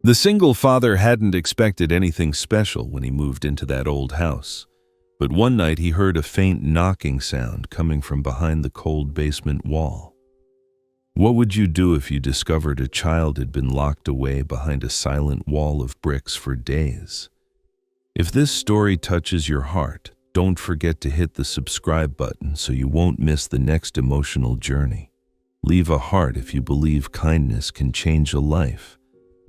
The single father hadn't expected anything special when he moved into that old house, but one night he heard a faint knocking sound coming from behind the cold basement wall. What would you do if you discovered a child had been locked away behind a silent wall of bricks for days? If this story touches your heart, don't forget to hit the subscribe button so you won't miss the next emotional journey. Leave a heart if you believe kindness can change a life,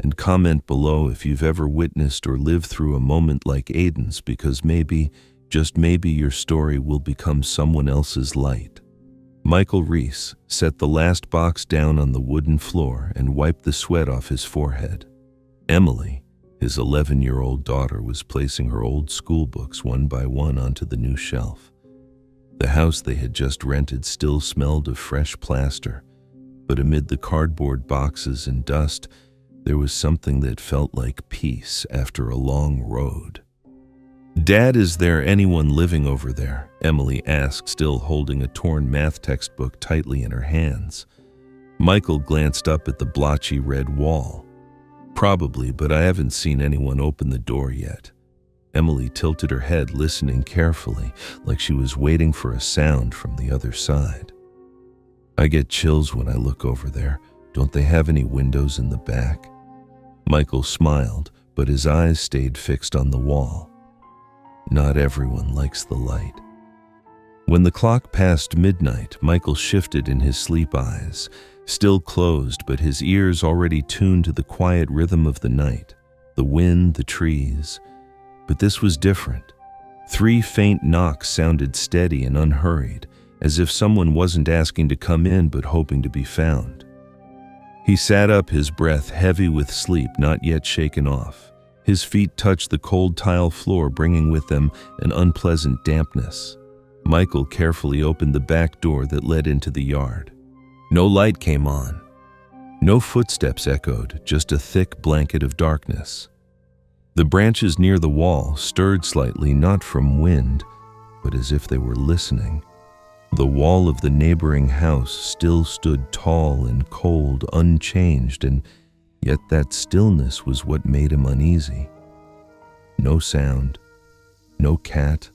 and comment below if you've ever witnessed or lived through a moment like Aiden's, because maybe, just maybe, your story will become someone else's light. Michael Reese set the last box down on the wooden floor and wiped the sweat off his forehead. Emily, his 11-year-old daughter, was placing her old school books one by one onto the new shelf. The house they had just rented still smelled of fresh plaster, but amid the cardboard boxes and dust, there was something that felt like peace after a long road. "Dad, is there anyone living over there?" Emily asked, still holding a torn math textbook tightly in her hands. Michael glanced up at the blotchy red wall. "Probably, but I haven't seen anyone open the door yet." Emily tilted her head, listening carefully, like she was waiting for a sound from the other side. "I get chills when I look over there. Don't they have any windows in the back?" Michael smiled, but his eyes stayed fixed on the wall. Not everyone likes the light. When the clock passed midnight, Michael shifted in his sleep eyes, still closed, but his ears already tuned to the quiet rhythm of the night, the wind, the trees. But this was different. 3 faint knocks sounded steady and unhurried, as if someone wasn't asking to come in but hoping to be found. He sat up, his breath heavy with sleep not yet shaken off. His feet touched the cold tile floor, bringing with them an unpleasant dampness. Michael carefully opened the back door that led into the yard. No light came on. No footsteps echoed, just a thick blanket of darkness. The branches near the wall stirred slightly, not from wind, but as if they were listening. The wall of the neighboring house still stood tall and cold, unchanged, and yet that stillness was what made him uneasy. No sound, no cat,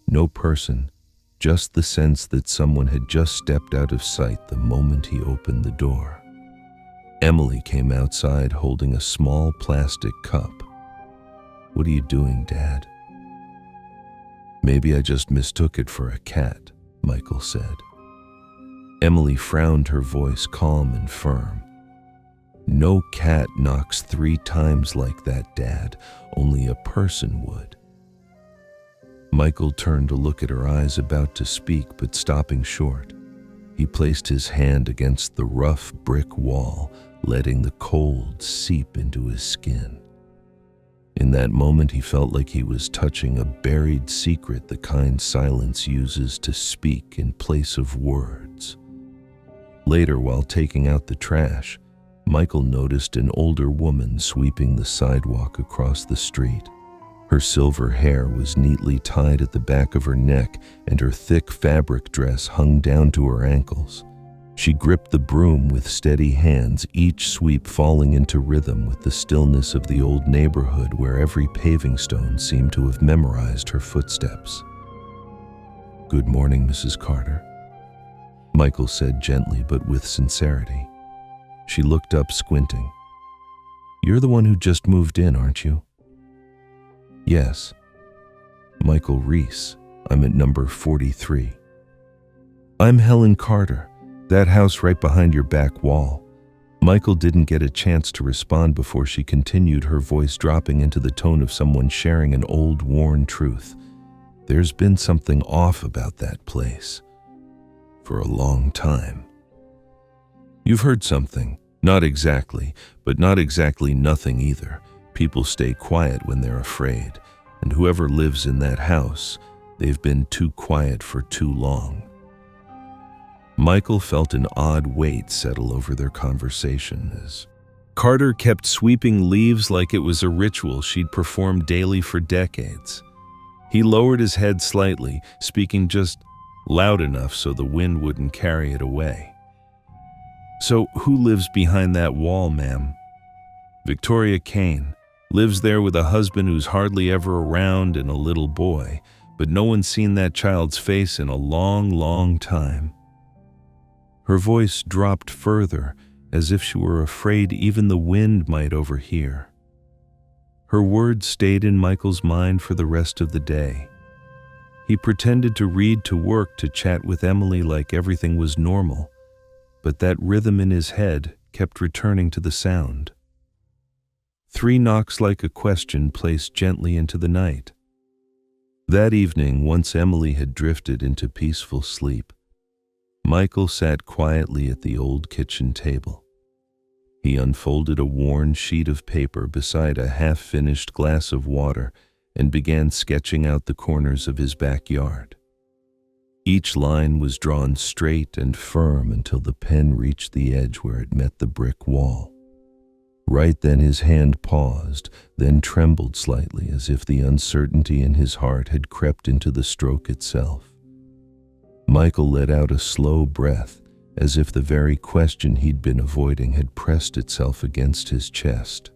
no person, just the sense that someone had just stepped out of sight the moment he opened the door. Emily came outside holding a small plastic cup. "What are you doing, Dad?" "Maybe I just mistook it for a cat," Michael said. Emily frowned, her voice calm and firm. "No cat knocks 3 times like that, Dad. Only a person would." Michael turned to look at her eyes, about to speak, but stopping short. He placed his hand against the rough brick wall, letting the cold seep into his skin. In that moment, he felt like he was touching a buried secret, the kind silence uses to speak in place of words. Later, while taking out the trash, Michael noticed an older woman sweeping the sidewalk across the street. Her silver hair was neatly tied at the back of her neck, and her thick fabric dress hung down to her ankles. She gripped the broom with steady hands, each sweep falling into rhythm with the stillness of the old neighborhood where every paving stone seemed to have memorized her footsteps. "Good morning, Mrs. Carter," Michael said gently but with sincerity. She looked up, squinting. "You're the one who just moved in, aren't you?" "Yes." "Michael Reese. I'm at number 43. "I'm Helen Carter. That house right behind your back wall." Michael didn't get a chance to respond before she continued, her voice dropping into the tone of someone sharing an old, worn truth. "There's been something off about that place. For a long time." "You've heard something." "Not exactly, but not exactly nothing either. People stay quiet when they're afraid, and whoever lives in that house, they've been too quiet for too long." Michael felt an odd weight settle over their conversation as Carter kept sweeping leaves like it was a ritual she'd performed daily for decades. He lowered his head slightly, speaking just loud enough so the wind wouldn't carry it away. "So who lives behind that wall, ma'am?" Victoria Kane lives there with a husband who's hardly ever around and a little boy, but no one's seen that child's face in a long, long time." Her voice dropped further, as if she were afraid even the wind might overhear. Her words stayed in Michael's mind for the rest of the day. He pretended to read, to work, to chat with Emily like everything was normal, but that rhythm in his head kept returning to the sound. 3 knocks like a question placed gently into the night. That evening, once Emily had drifted into peaceful sleep, Michael sat quietly at the old kitchen table. He unfolded a worn sheet of paper beside a half-finished glass of water and began sketching out the corners of his backyard. Each line was drawn straight and firm until the pen reached the edge where it met the brick wall. Right then his hand paused, then trembled slightly as if the uncertainty in his heart had crept into the stroke itself. Michael let out a slow breath, as if the very question he'd been avoiding had pressed itself against his chest.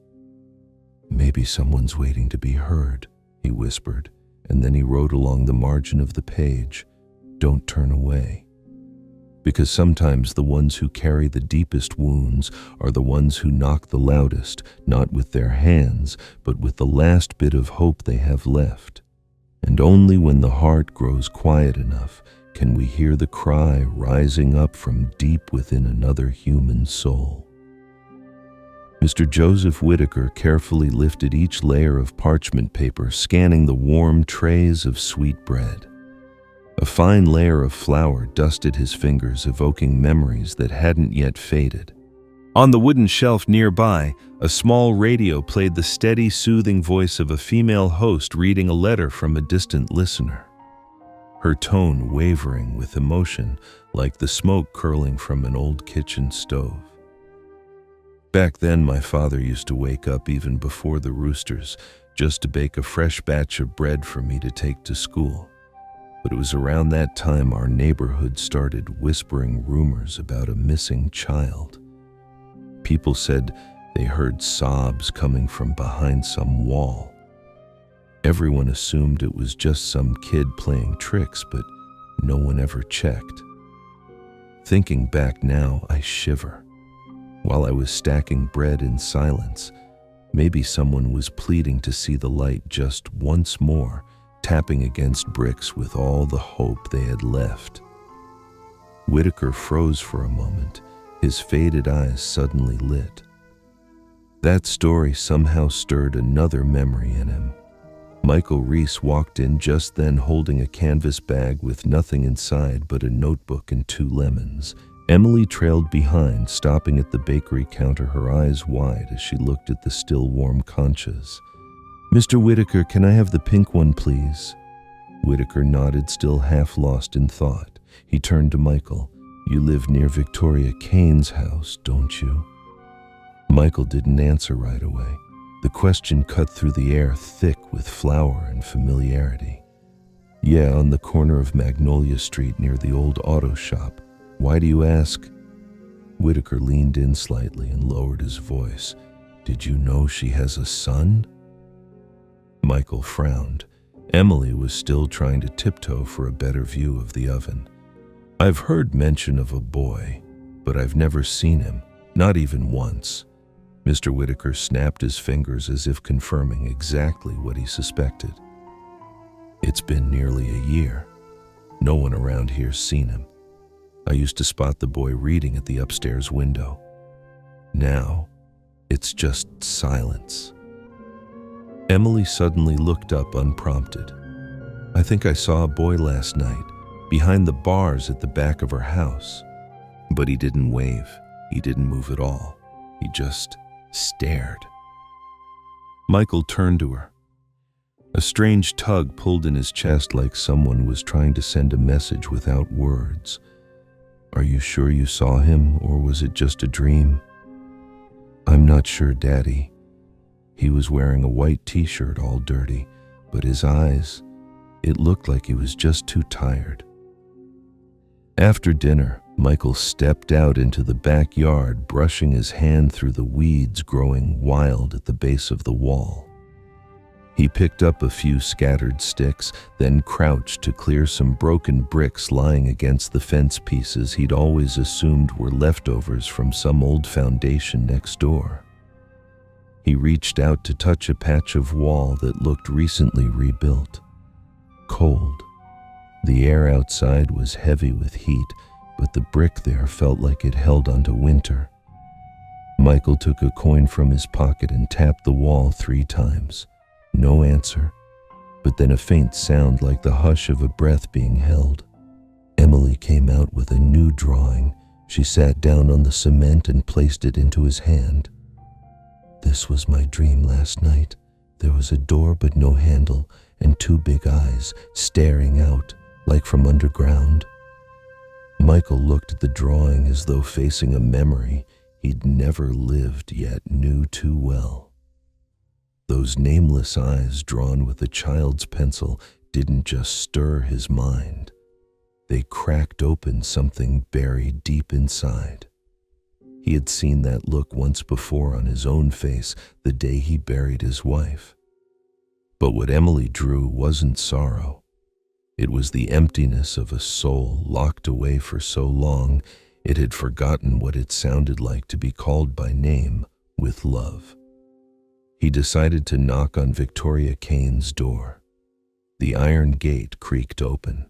"Maybe someone's waiting to be heard," he whispered, and then he wrote along the margin of the page, "Don't turn away." Because sometimes the ones who carry the deepest wounds are the ones who knock the loudest, not with their hands, but with the last bit of hope they have left. And only when the heart grows quiet enough can we hear the cry rising up from deep within another human soul. Mr. Joseph Whitaker carefully lifted each layer of parchment paper, scanning the warm trays of sweet bread. A fine layer of flour dusted his fingers, evoking memories that hadn't yet faded. On the wooden shelf nearby, a small radio played the steady, soothing voice of a female host reading a letter from a distant listener, her tone wavering with emotion like the smoke curling from an old kitchen stove. Back then, my father used to wake up even before the roosters just to bake a fresh batch of bread for me to take to school. But it was around that time our neighborhood started whispering rumors about a missing child. People said they heard sobs coming from behind some wall. Everyone assumed it was just some kid playing tricks, but no one ever checked. Thinking back now, I shiver. While I was stacking bread in silence, maybe someone was pleading to see the light just once more, tapping against bricks with all the hope they had left. Whitaker froze for a moment, his faded eyes suddenly lit. That story somehow stirred another memory in him. Michael Reese walked in just then holding a canvas bag with nothing inside but a notebook and 2 lemons. Emily trailed behind, stopping at the bakery counter, her eyes wide as she looked at the still warm conchas. "Mr. Whitaker, can I have the pink one, please?" Whitaker nodded, still half lost in thought. He turned to Michael. "You live near Victoria Kane's house, don't you?" Michael didn't answer right away. The question cut through the air thick with flour and familiarity. "Yeah, on the corner of Magnolia Street near the old auto shop. Why do you ask?" Whitaker leaned in slightly and lowered his voice. "Did you know she has a son?" Michael frowned. Emily was still trying to tiptoe for a better view of the oven. "I've heard mention of a boy, but I've never seen him, not even once." Mr. Whitaker snapped his fingers as if confirming exactly what he suspected. "It's been nearly a year. No one around here's seen him. I used to spot the boy reading at the upstairs window. Now, it's just silence." Emily suddenly looked up unprompted. "I think I saw a boy last night, behind the bars at the back of her house. But he didn't wave. He didn't move at all. He just stared." Michael turned to her. A strange tug pulled in his chest like someone was trying to send a message without words. "Are you sure you saw him, or was it just a dream?" "I'm not sure, Daddy. He was wearing a white t-shirt all dirty, but his eyes, it looked like he was just too tired." After dinner, Michael stepped out into the backyard, brushing his hand through the weeds growing wild at the base of the wall. He picked up a few scattered sticks, then crouched to clear some broken bricks lying against the fence pieces he'd always assumed were leftovers from some old foundation next door. He reached out to touch a patch of wall that looked recently rebuilt. Cold. The air outside was heavy with heat, but the brick there felt like it held onto winter. Michael took a coin from his pocket and tapped the wall 3 times. No answer, but then a faint sound like the hush of a breath being held. Emily came out with a new drawing. She sat down on the cement and placed it into his hand. "This was my dream last night. There was a door but no handle, and 2 big eyes staring out, like from underground." Michael looked at the drawing as though facing a memory he'd never lived yet knew too well. Those nameless eyes drawn with a child's pencil didn't just stir his mind. They cracked open something buried deep inside. He had seen that look once before on his own face the day he buried his wife. But what Emily drew wasn't sorrow. It was the emptiness of a soul locked away for so long it had forgotten what it sounded like to be called by name with love. He decided to knock on Victoria Kane's door. The iron gate creaked open.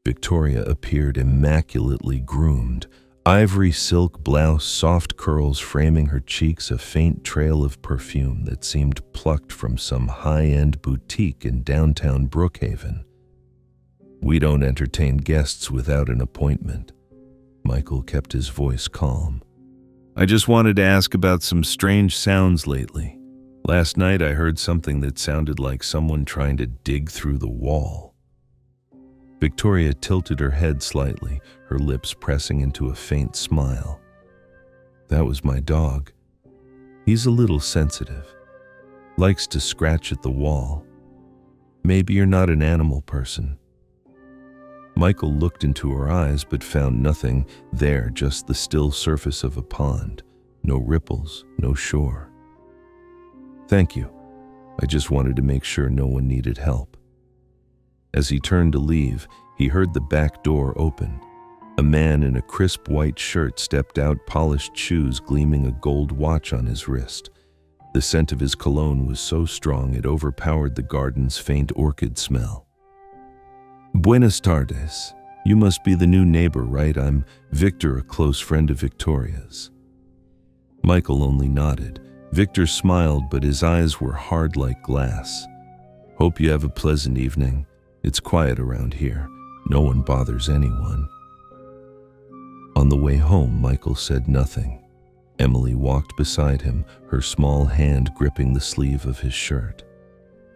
Victoria appeared immaculately groomed, ivory silk blouse, soft curls framing her cheeks, a faint trail of perfume that seemed plucked from some high-end boutique in downtown Brookhaven. "We don't entertain guests without an appointment." Michael kept his voice calm. "I just wanted to ask about some strange sounds lately. Last night I heard something that sounded like someone trying to dig through the wall." Victoria tilted her head slightly, her lips pressing into a faint smile. "That was my dog. He's a little sensitive. Likes to scratch at the wall. Maybe you're not an animal person." Michael looked into her eyes but found nothing there, just the still surface of a pond. No ripples, no shore. "Thank you. I just wanted to make sure no one needed help." As he turned to leave, he heard the back door open. A man in a crisp white shirt stepped out, polished shoes gleaming, a gold watch on his wrist. The scent of his cologne was so strong it overpowered the garden's faint orchid smell. "Buenas tardes. You must be the new neighbor, right? I'm Victor, a close friend of Victoria's." Michael only nodded. Victor smiled, but his eyes were hard like glass. "Hope you have a pleasant evening. It's quiet around here. No one bothers anyone." On the way home, Michael said nothing. Emily walked beside him, her small hand gripping the sleeve of his shirt.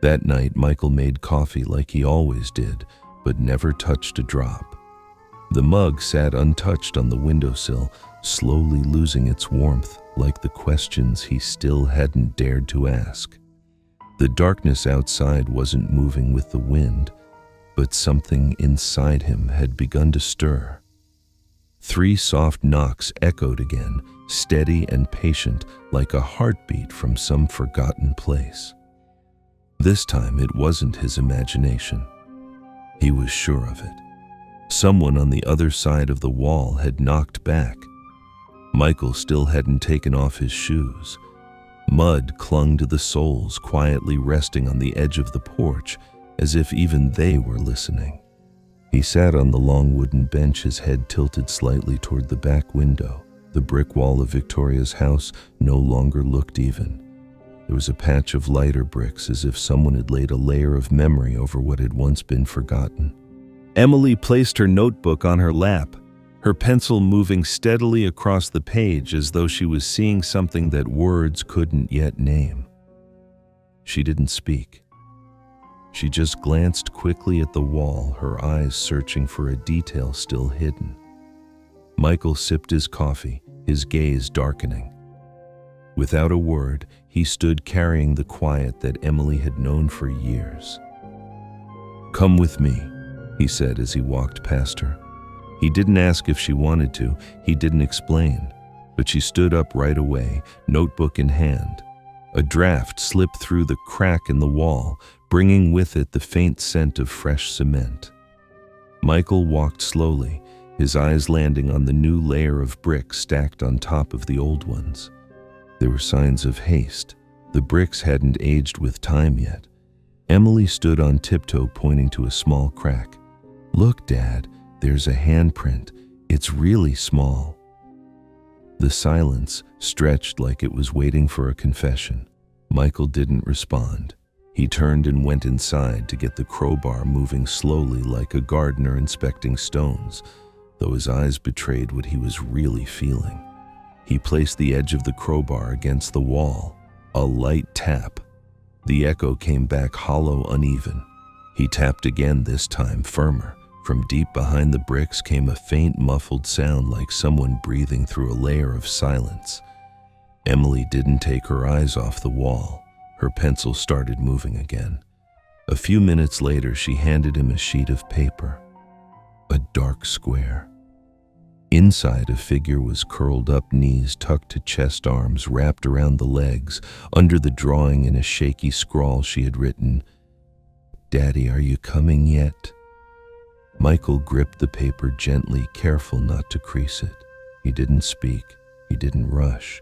That night, Michael made coffee like he always did, but never touched a drop. The mug sat untouched on the windowsill, slowly losing its warmth, like the questions he still hadn't dared to ask. The darkness outside wasn't moving with the wind, but something inside him had begun to stir. 3 soft knocks echoed again, steady and patient, like a heartbeat from some forgotten place. This time it wasn't his imagination. He was sure of it. Someone on the other side of the wall had knocked back. Michael still hadn't taken off his shoes. Mud clung to the soles, quietly resting on the edge of the porch, as if even they were listening. He sat on the long wooden bench, his head tilted slightly toward the back window. The brick wall of Victoria's house no longer looked even. There was a patch of lighter bricks, as if someone had laid a layer of memory over what had once been forgotten. Emily placed her notebook on her lap, her pencil moving steadily across the page as though she was seeing something that words couldn't yet name. She didn't speak. She just glanced quickly at the wall, her eyes searching for a detail still hidden. Michael sipped his coffee, his gaze darkening. Without a word, he stood carrying the quiet that Emily had known for years. "Come with me," he said as he walked past her. He didn't ask if she wanted to, he didn't explain, but she stood up right away, notebook in hand. A draft slipped through the crack in the wall, bringing with it the faint scent of fresh cement. Michael walked slowly, his eyes landing on the new layer of bricks stacked on top of the old ones. There were signs of haste. The bricks hadn't aged with time yet. Emily stood on tiptoe, pointing to a small crack. "Look, Dad, there's a handprint. It's really small." The silence stretched like it was waiting for a confession. Michael didn't respond. He turned and went inside to get the crowbar moving slowly like a gardener inspecting stones, though his eyes betrayed what he was really feeling. He placed the edge of the crowbar against the wall. A light tap. The echo came back hollow, uneven. He tapped again, this time firmer. From deep behind the bricks came a faint, muffled sound like someone breathing through a layer of silence. Emily didn't take her eyes off the wall. Her pencil started moving again. A few minutes later, she handed him a sheet of paper. A dark square. Inside, a figure was curled up, knees tucked to chest, arms wrapped around the legs. Under the drawing, in a shaky scrawl, she had written, "Daddy, are you coming yet?" Michael gripped the paper gently, careful not to crease it. He didn't speak. He didn't rush.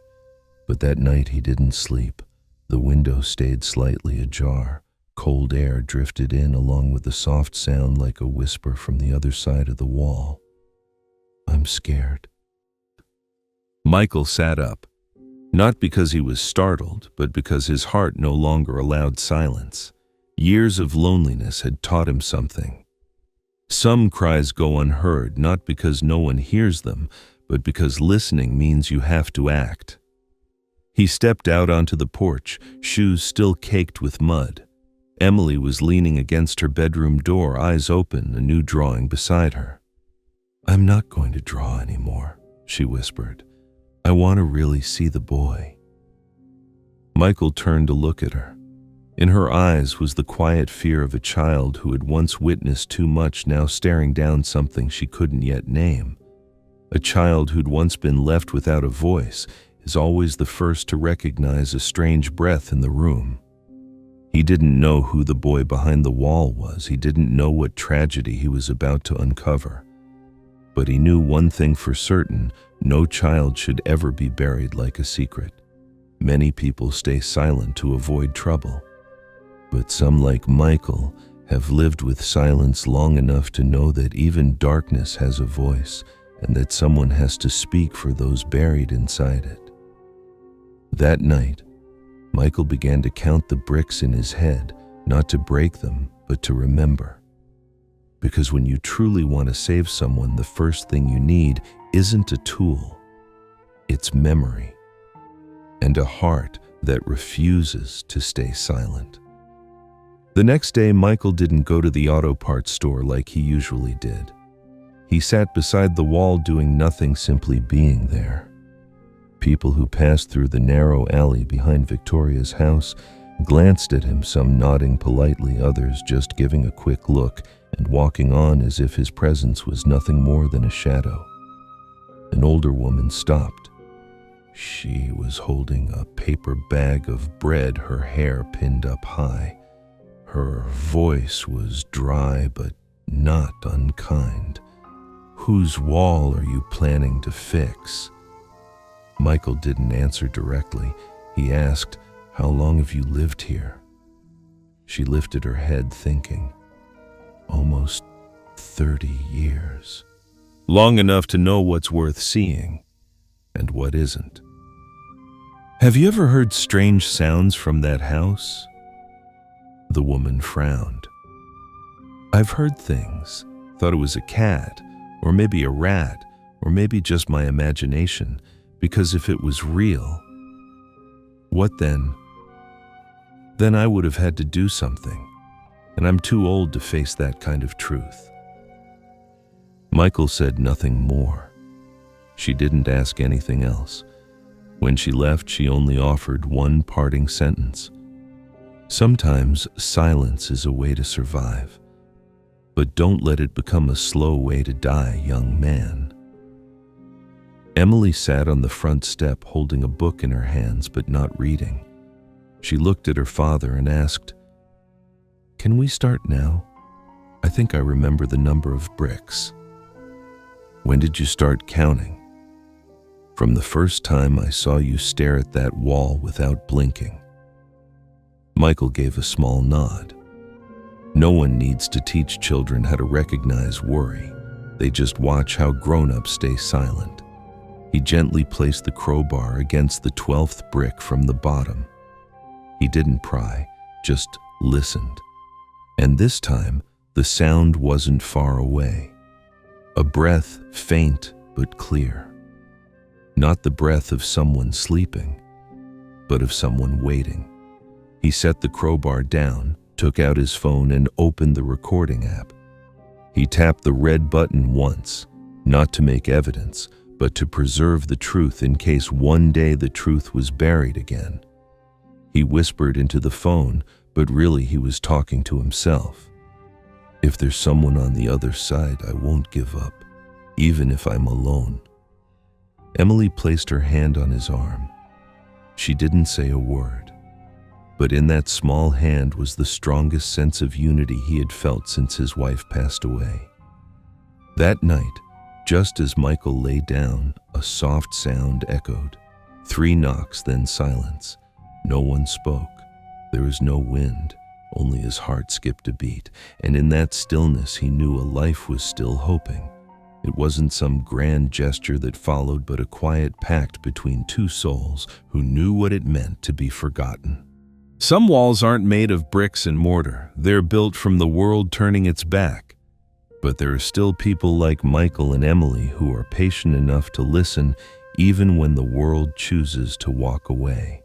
But that night he didn't sleep. The window stayed slightly ajar. Cold air drifted in along with a soft sound like a whisper from the other side of the wall. "I'm scared." Michael sat up, not because he was startled, but because his heart no longer allowed silence. Years of loneliness had taught him something. Some cries go unheard, not because no one hears them, but because listening means you have to act. He stepped out onto the porch, shoes still caked with mud. Emily was leaning against her bedroom door, eyes open, a new drawing beside her. "I'm not going to draw anymore," she whispered. "I want to really see the boy." Michael turned to look at her. In her eyes was the quiet fear of a child who had once witnessed too much, now staring down something she couldn't yet name. A child who'd once been left without a voice is always the first to recognize a strange breath in the room. He didn't know who the boy behind the wall was. He didn't know what tragedy he was about to uncover. But he knew one thing for certain: no child should ever be buried like a secret. Many people stay silent to avoid trouble. But some, like Michael, have lived with silence long enough to know that even darkness has a voice, and that someone has to speak for those buried inside it. That night, Michael began to count the bricks in his head, not to break them, but to remember. Because when you truly want to save someone, the first thing you need isn't a tool. It's memory, and a heart that refuses to stay silent. The next day, Michael didn't go to the auto parts store like he usually did. He sat beside the wall doing nothing, simply being there. People who passed through the narrow alley behind Victoria's house glanced at him, some nodding politely, others just giving a quick look and walking on as if his presence was nothing more than a shadow. An older woman stopped. She was holding a paper bag of bread, her hair pinned up high. Her voice was dry but not unkind. "Whose wall are you planning to fix?" Michael didn't answer directly. He asked, "How long have you lived here?" She lifted her head, thinking. "Almost 30 years. Long enough to know what's worth seeing and what isn't." "Have you ever heard strange sounds from that house?" The woman frowned. "I've heard things. Thought it was a cat, or maybe a rat, or maybe just my imagination, because if it was real, what then? Then I would have had to do something, and I'm too old to face that kind of truth." Michael said nothing more. She didn't ask anything else. When she left, she only offered one parting sentence. "Sometimes silence is a way to survive." But don't let it become a slow way to die, young man. Emily sat on the front step holding a book in her hands but not reading. She looked at her father and asked, "Can we start now? I think I remember the number of bricks." "When did you start counting?" "From the first time I saw you stare at that wall without blinking." Michael gave a small nod. No one needs to teach children how to recognize worry. They just watch how grown-ups stay silent. He gently placed the crowbar against the 12th brick from the bottom. He didn't pry, just listened. And this time, the sound wasn't far away. A breath, faint but clear. Not the breath of someone sleeping, but of someone waiting. He set the crowbar down, took out his phone and opened the recording app. He tapped the red button once, not to make evidence, but to preserve the truth in case one day the truth was buried again. He whispered into the phone, but really he was talking to himself. "If there's someone on the other side, I won't give up, even if I'm alone." Emily placed her hand on his arm. She didn't say a word, but in that small hand was the strongest sense of unity he had felt since his wife passed away. That night, just as Michael lay down, a soft sound echoed. 3 knocks, then silence. No one spoke. There was no wind, only his heart skipped a beat, and in that stillness he knew a life was still hoping. It wasn't some grand gesture that followed, but a quiet pact between 2 souls who knew what it meant to be forgotten. Some walls aren't made of bricks and mortar. They're built from the world turning its back. But there are still people like Michael and Emily who are patient enough to listen even when the world chooses to walk away.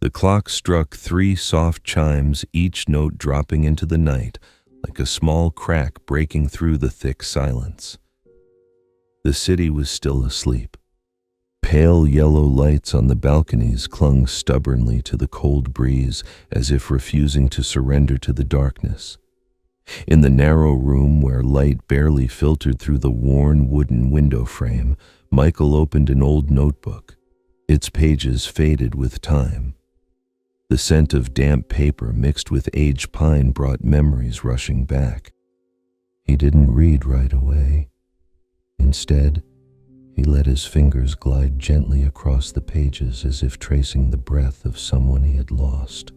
The clock struck 3 soft chimes, each note dropping into the night like a small crack breaking through the thick silence. The city was still asleep. Pale yellow lights on the balconies clung stubbornly to the cold breeze as if refusing to surrender to the darkness. In the narrow room where light barely filtered through the worn wooden window frame, Michael opened an old notebook. Its pages faded with time. The scent of damp paper mixed with aged pine brought memories rushing back. He didn't read right away. Instead, he let his fingers glide gently across the pages as if tracing the breath of someone he had lost.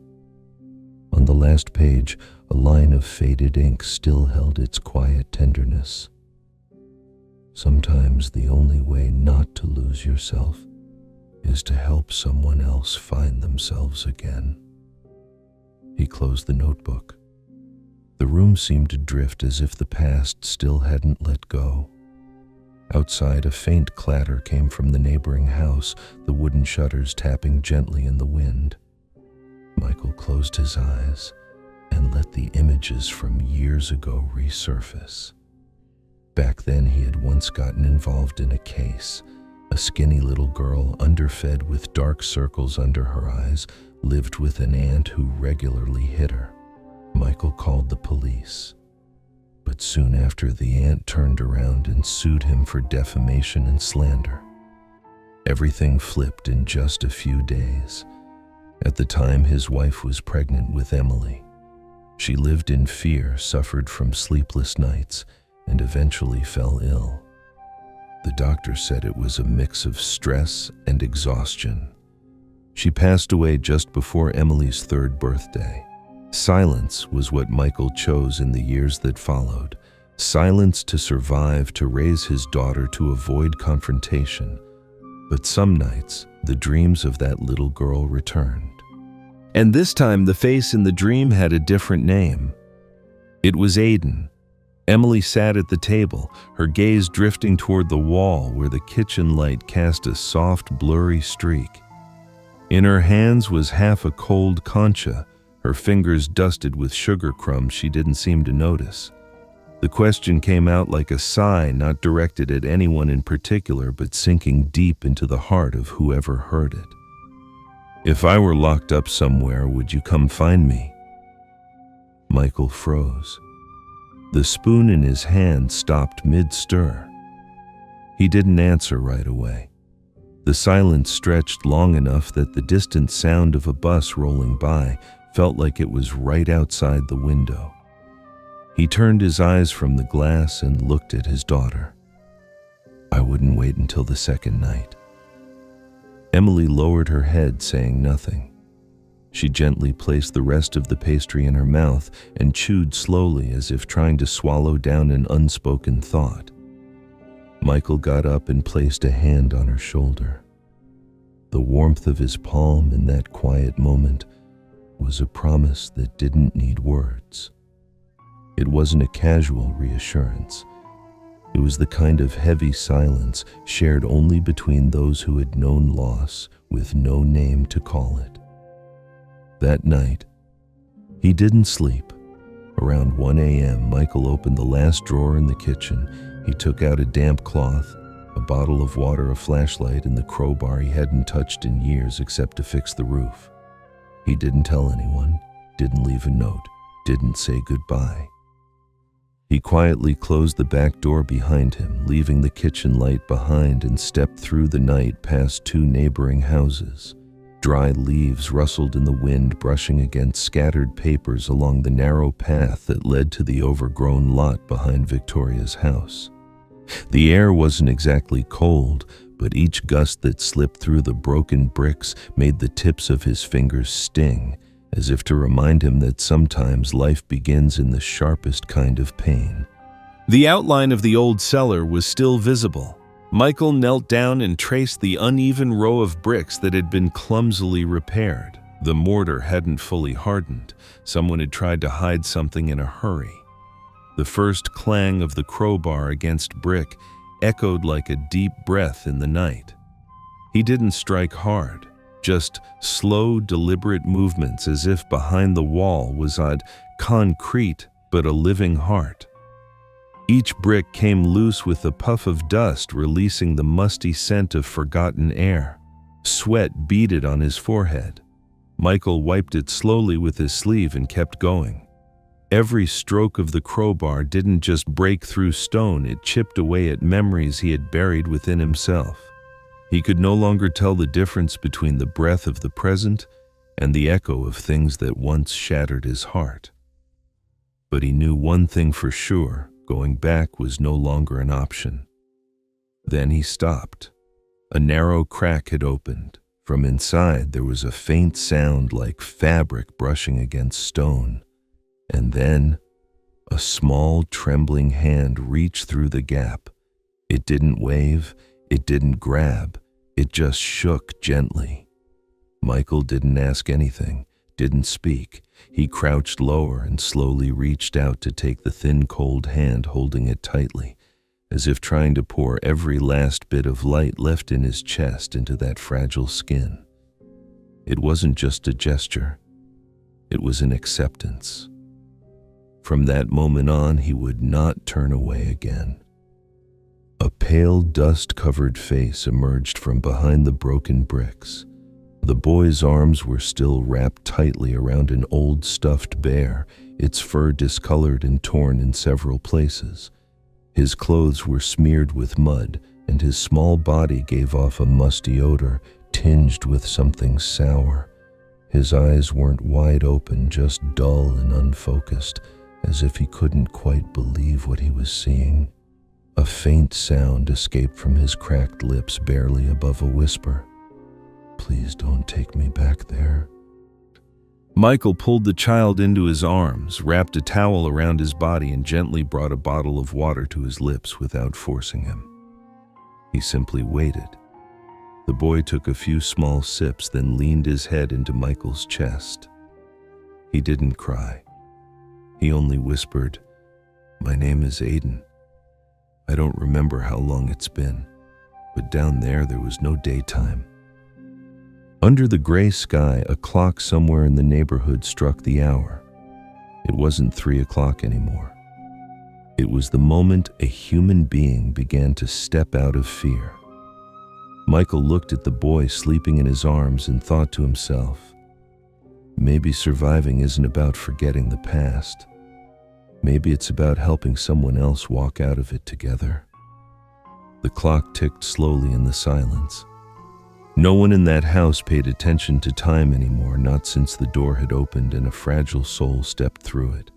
On the last page, a line of faded ink still held its quiet tenderness. "Sometimes the only way not to lose yourself is to help someone else find themselves again." He closed the notebook. The room seemed to drift as if the past still hadn't let go. Outside, a faint clatter came from the neighboring house, the wooden shutters tapping gently in the wind. Michael closed his eyes and let the images from years ago resurface. Back then, he had once gotten involved in a case. A skinny little girl, underfed with dark circles under her eyes, lived with an aunt who regularly hit her. Michael called the police. But soon after, the aunt turned around and sued him for defamation and slander. Everything flipped in just a few days. At the time, his wife was pregnant with Emily. She lived in fear, suffered from sleepless nights, and eventually fell ill. The doctor said it was a mix of stress and exhaustion. She passed away just before Emily's 3rd birthday. Silence was what Michael chose in the years that followed. Silence to survive, to raise his daughter, to avoid confrontation. But some nights, the dreams of that little girl returned. And this time, the face in the dream had a different name. It was Aiden. Emily sat at the table, her gaze drifting toward the wall where the kitchen light cast a soft, blurry streak. In her hands was half a cold concha, her fingers dusted with sugar crumbs she didn't seem to notice. The question came out like a sigh, not directed at anyone in particular, but sinking deep into the heart of whoever heard it. "If I were locked up somewhere, would you come find me?" Michael froze. The spoon in his hand stopped mid-stir. He didn't answer right away. The silence stretched long enough that the distant sound of a bus rolling by felt like it was right outside the window. He turned his eyes from the glass and looked at his daughter. I wouldn't wait until the second night. Emily lowered her head, saying nothing. She gently placed the rest of the pastry in her mouth and chewed slowly as if trying to swallow down an unspoken thought. Michael got up and placed a hand on her shoulder. The warmth of his palm in that quiet moment was a promise that didn't need words. It wasn't a casual reassurance. It was the kind of heavy silence shared only between those who had known loss with no name to call it. That night, he didn't sleep. Around 1 a.m., Michael opened the last drawer in the kitchen. He took out a damp cloth, a bottle of water, a flashlight, and the crowbar he hadn't touched in years except to fix the roof. He didn't tell anyone, didn't leave a note, didn't say goodbye. He quietly closed the back door behind him, leaving the kitchen light behind, and stepped through the night past 2 neighboring houses. Dry leaves rustled in the wind, brushing against scattered papers along the narrow path that led to the overgrown lot behind Victoria's house. The air wasn't exactly cold, but each gust that slipped through the broken bricks made the tips of his fingers sting, as if to remind him that sometimes life begins in the sharpest kind of pain. The outline of the old cellar was still visible. Michael knelt down and traced the uneven row of bricks that had been clumsily repaired. The mortar hadn't fully hardened. Someone had tried to hide something in a hurry. The first clang of the crowbar against brick echoed like a deep breath in the night. He didn't strike hard, just slow, deliberate movements, as if behind the wall was not concrete but a living heart. Each brick came loose with a puff of dust, releasing the musty scent of forgotten air. Sweat beaded on his forehead. Michael wiped it slowly with his sleeve and kept going. Every stroke of the crowbar didn't just break through stone, it chipped away at memories he had buried within himself. He could no longer tell the difference between the breath of the present and the echo of things that once shattered his heart. But he knew one thing for sure: going back was no longer an option. Then he stopped. A narrow crack had opened. From inside there was a faint sound like fabric brushing against stone. And then a small, trembling hand reached through the gap. It didn't wave, it didn't grab, it just shook gently. Michael didn't ask anything, didn't speak. He crouched lower and slowly reached out to take the thin, cold hand, holding it tightly, as if trying to pour every last bit of light left in his chest into that fragile skin. It wasn't just a gesture, it was an acceptance. From that moment on, he would not turn away again. A pale, dust-covered face emerged from behind the broken bricks. The boy's arms were still wrapped tightly around an old stuffed bear, its fur discolored and torn in several places. His clothes were smeared with mud, and his small body gave off a musty odor, tinged with something sour. His eyes weren't wide open, just dull and unfocused, as if he couldn't quite believe what he was seeing. A faint sound escaped from his cracked lips, barely above a whisper. "Please don't take me back there." Michael pulled the child into his arms, wrapped a towel around his body, and gently brought a bottle of water to his lips without forcing him. He simply waited. The boy took a few small sips, then leaned his head into Michael's chest. He didn't cry. He only whispered, "My name is Aiden. I don't remember how long it's been, but down there was no daytime." Under the gray sky, a clock somewhere in the neighborhood struck the hour. It wasn't 3 o'clock anymore. It was the moment a human being began to step out of fear. Michael looked at the boy sleeping in his arms and thought to himself, maybe surviving isn't about forgetting the past. Maybe it's about helping someone else walk out of it together. The clock ticked slowly in the silence. No one in that house paid attention to time anymore, not since the door had opened and a fragile soul stepped through it.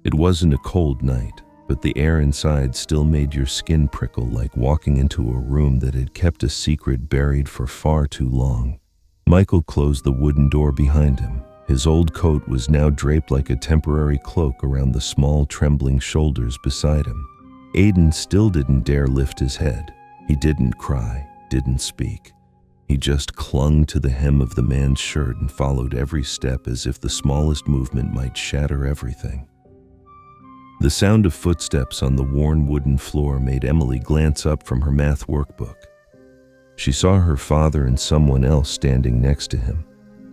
It wasn't a cold night, but the air inside still made your skin prickle, like walking into a room that had kept a secret buried for far too long. Michael closed the wooden door behind him. His old coat was now draped like a temporary cloak around the small, trembling shoulders beside him. Aiden still didn't dare lift his head. He didn't cry, didn't speak. He just clung to the hem of the man's shirt and followed every step as if the smallest movement might shatter everything. The sound of footsteps on the worn wooden floor made Emily glance up from her math workbook. She saw her father and someone else standing next to him.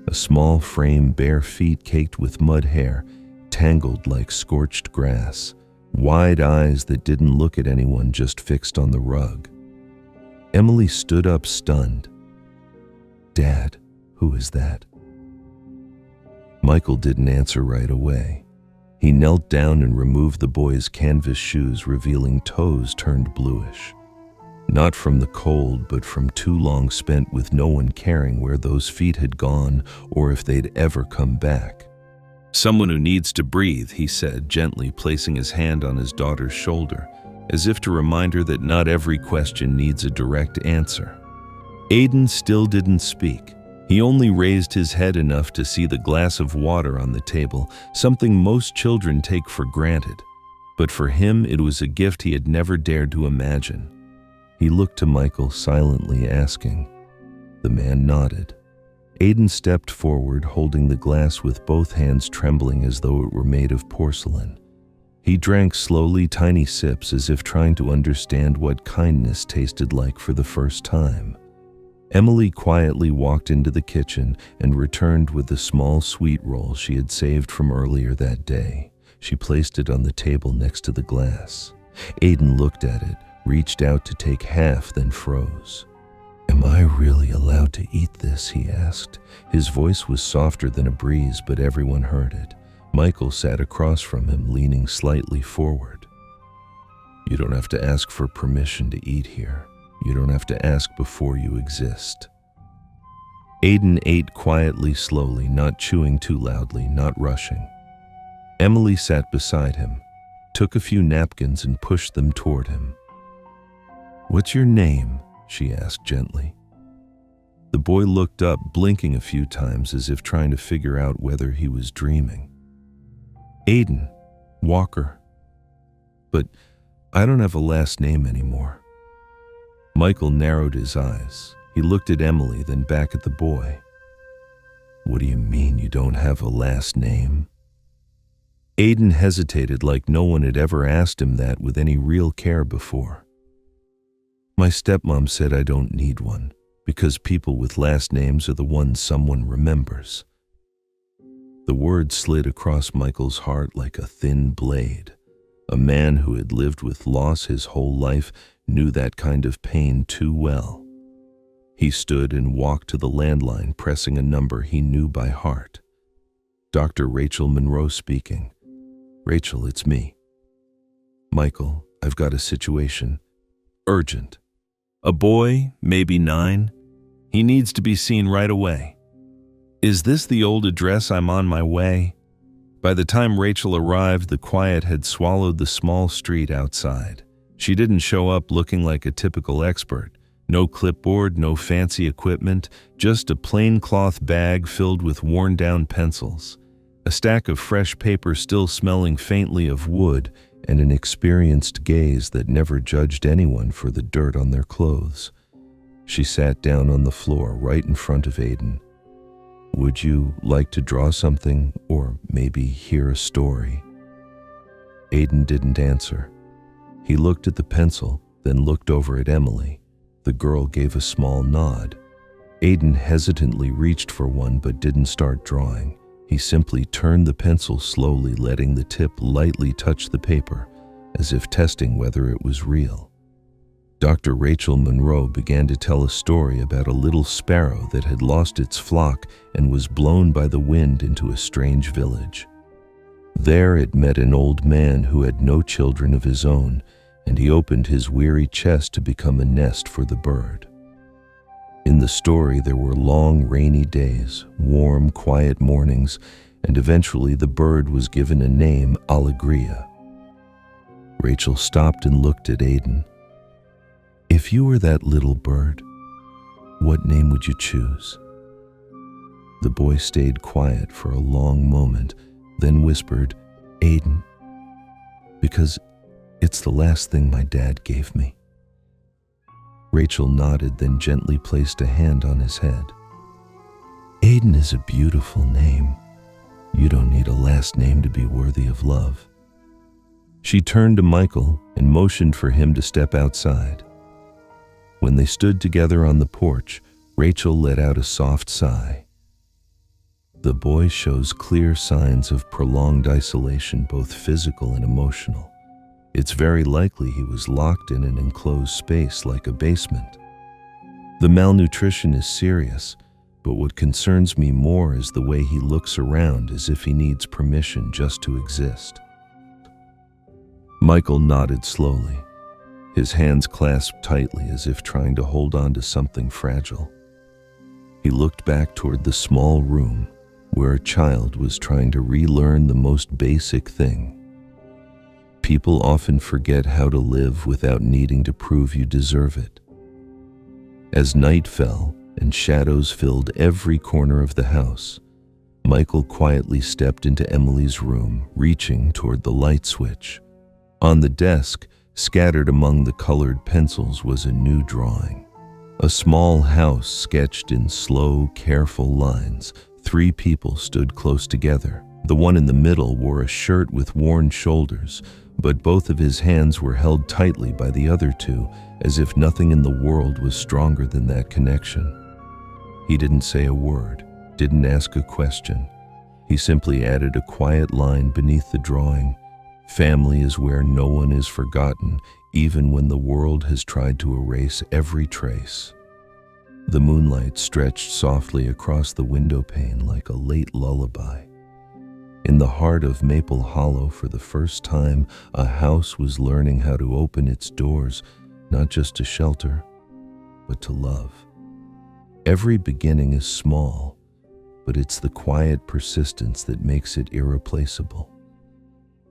A small frame, bare feet caked with mud hair, tangled like scorched grass, wide eyes that didn't look at anyone, just fixed on the rug. Emily stood up, stunned. "Dad, who is that?" Michael didn't answer right away. He knelt down and removed the boy's canvas shoes, revealing toes turned bluish. Not from the cold, but from too long spent with no one caring where those feet had gone or if they'd ever come back. "Someone who needs to breathe," he said, gently placing his hand on his daughter's shoulder, as if to remind her that not every question needs a direct answer. Aiden still didn't speak. He only raised his head enough to see the glass of water on the table, something most children take for granted. But for him, it was a gift he had never dared to imagine. He looked to Michael, silently asking. The man nodded. Aiden stepped forward, holding the glass with both hands trembling as though it were made of porcelain. He drank slowly, tiny sips, as if trying to understand what kindness tasted like for the first time. Emily quietly walked into the kitchen and returned with the small sweet roll she had saved from earlier that day. She placed it on the table next to the glass. Aiden looked at it, reached out to take half, then froze. "Am I really allowed to eat this?" he asked. His voice was softer than a breeze, but everyone heard it. Michael sat across from him, leaning slightly forward. "You don't have to ask for permission to eat here. You don't have to ask before you exist." Aiden ate quietly, slowly, not chewing too loudly, not rushing. Emily sat beside him, took a few napkins and pushed them toward him. "What's your name?" she asked gently. The boy looked up, blinking a few times as if trying to figure out whether he was dreaming. "Aiden. Walker. But I don't have a last name anymore." Michael narrowed his eyes. He looked at Emily, then back at the boy. "What do you mean you don't have a last name?" Aiden hesitated, like no one had ever asked him that with any real care before. "My stepmom said I don't need one, because people with last names are the ones someone remembers." The word slid across Michael's heart like a thin blade. A man who had lived with loss his whole life knew that kind of pain too well. He stood and walked to the landline, pressing a number he knew by heart. Dr. Rachel Monroe speaking. "Rachel, it's me." "Michael, I've got a situation. Urgent. A boy, maybe 9. He needs to be seen right away." "Is this the old address? I'm on my way." By the time Rachel arrived, the quiet had swallowed the small street outside. She didn't show up looking like a typical expert. No clipboard, no fancy equipment, just a plain cloth bag filled with worn-down pencils, a stack of fresh paper still smelling faintly of wood, and an experienced gaze that never judged anyone for the dirt on their clothes. She sat down on the floor right in front of Aiden. "Would you like to draw something, or maybe hear a story?" Aiden didn't answer. He looked at the pencil, then looked over at Emily. The girl gave a small nod. Aiden hesitantly reached for one but didn't start drawing. He simply turned the pencil slowly, letting the tip lightly touch the paper, as if testing whether it was real. Dr. Rachel Monroe began to tell a story about a little sparrow that had lost its flock and was blown by the wind into a strange village. There it met an old man who had no children of his own, and he opened his weary chest to become a nest for the bird. In the story, there were long, rainy days, warm, quiet mornings, and eventually the bird was given a name, Alegria. Rachel stopped and looked at Aiden. "If you were that little bird, what name would you choose?" The boy stayed quiet for a long moment, then whispered, "Aiden, because it's the last thing my dad gave me." Rachel nodded, then gently placed a hand on his head. "Aiden is a beautiful name. You don't need a last name to be worthy of love." She turned to Michael and motioned for him to step outside. When they stood together on the porch, Rachel let out a soft sigh. The boy shows clear signs of prolonged isolation, both physical and emotional. It's very likely he was locked in an enclosed space like a basement. The malnutrition is serious, but what concerns me more is the way he looks around as if he needs permission just to exist. Michael nodded slowly, his hands clasped tightly as if trying to hold on to something fragile. He looked back toward the small room where a child was trying to relearn the most basic thing. People often forget how to live without needing to prove you deserve it. As night fell and shadows filled every corner of the house, Michael quietly stepped into Emily's room, reaching toward the light switch. On the desk, scattered among the colored pencils, was a new drawing. A small house sketched in slow, careful lines. 3 people stood close together. The one in the middle wore a shirt with worn shoulders, but both of his hands were held tightly by the other 2, as if nothing in the world was stronger than that connection. He didn't say a word, didn't ask a question. He simply added a quiet line beneath the drawing. "Family is where no one is forgotten, even when the world has tried to erase every trace." The moonlight stretched softly across the window pane like a late lullaby. In the heart of Maple Hollow, for the first time, a house was learning how to open its doors, not just to shelter, but to love. Every beginning is small, but it's the quiet persistence that makes it irreplaceable.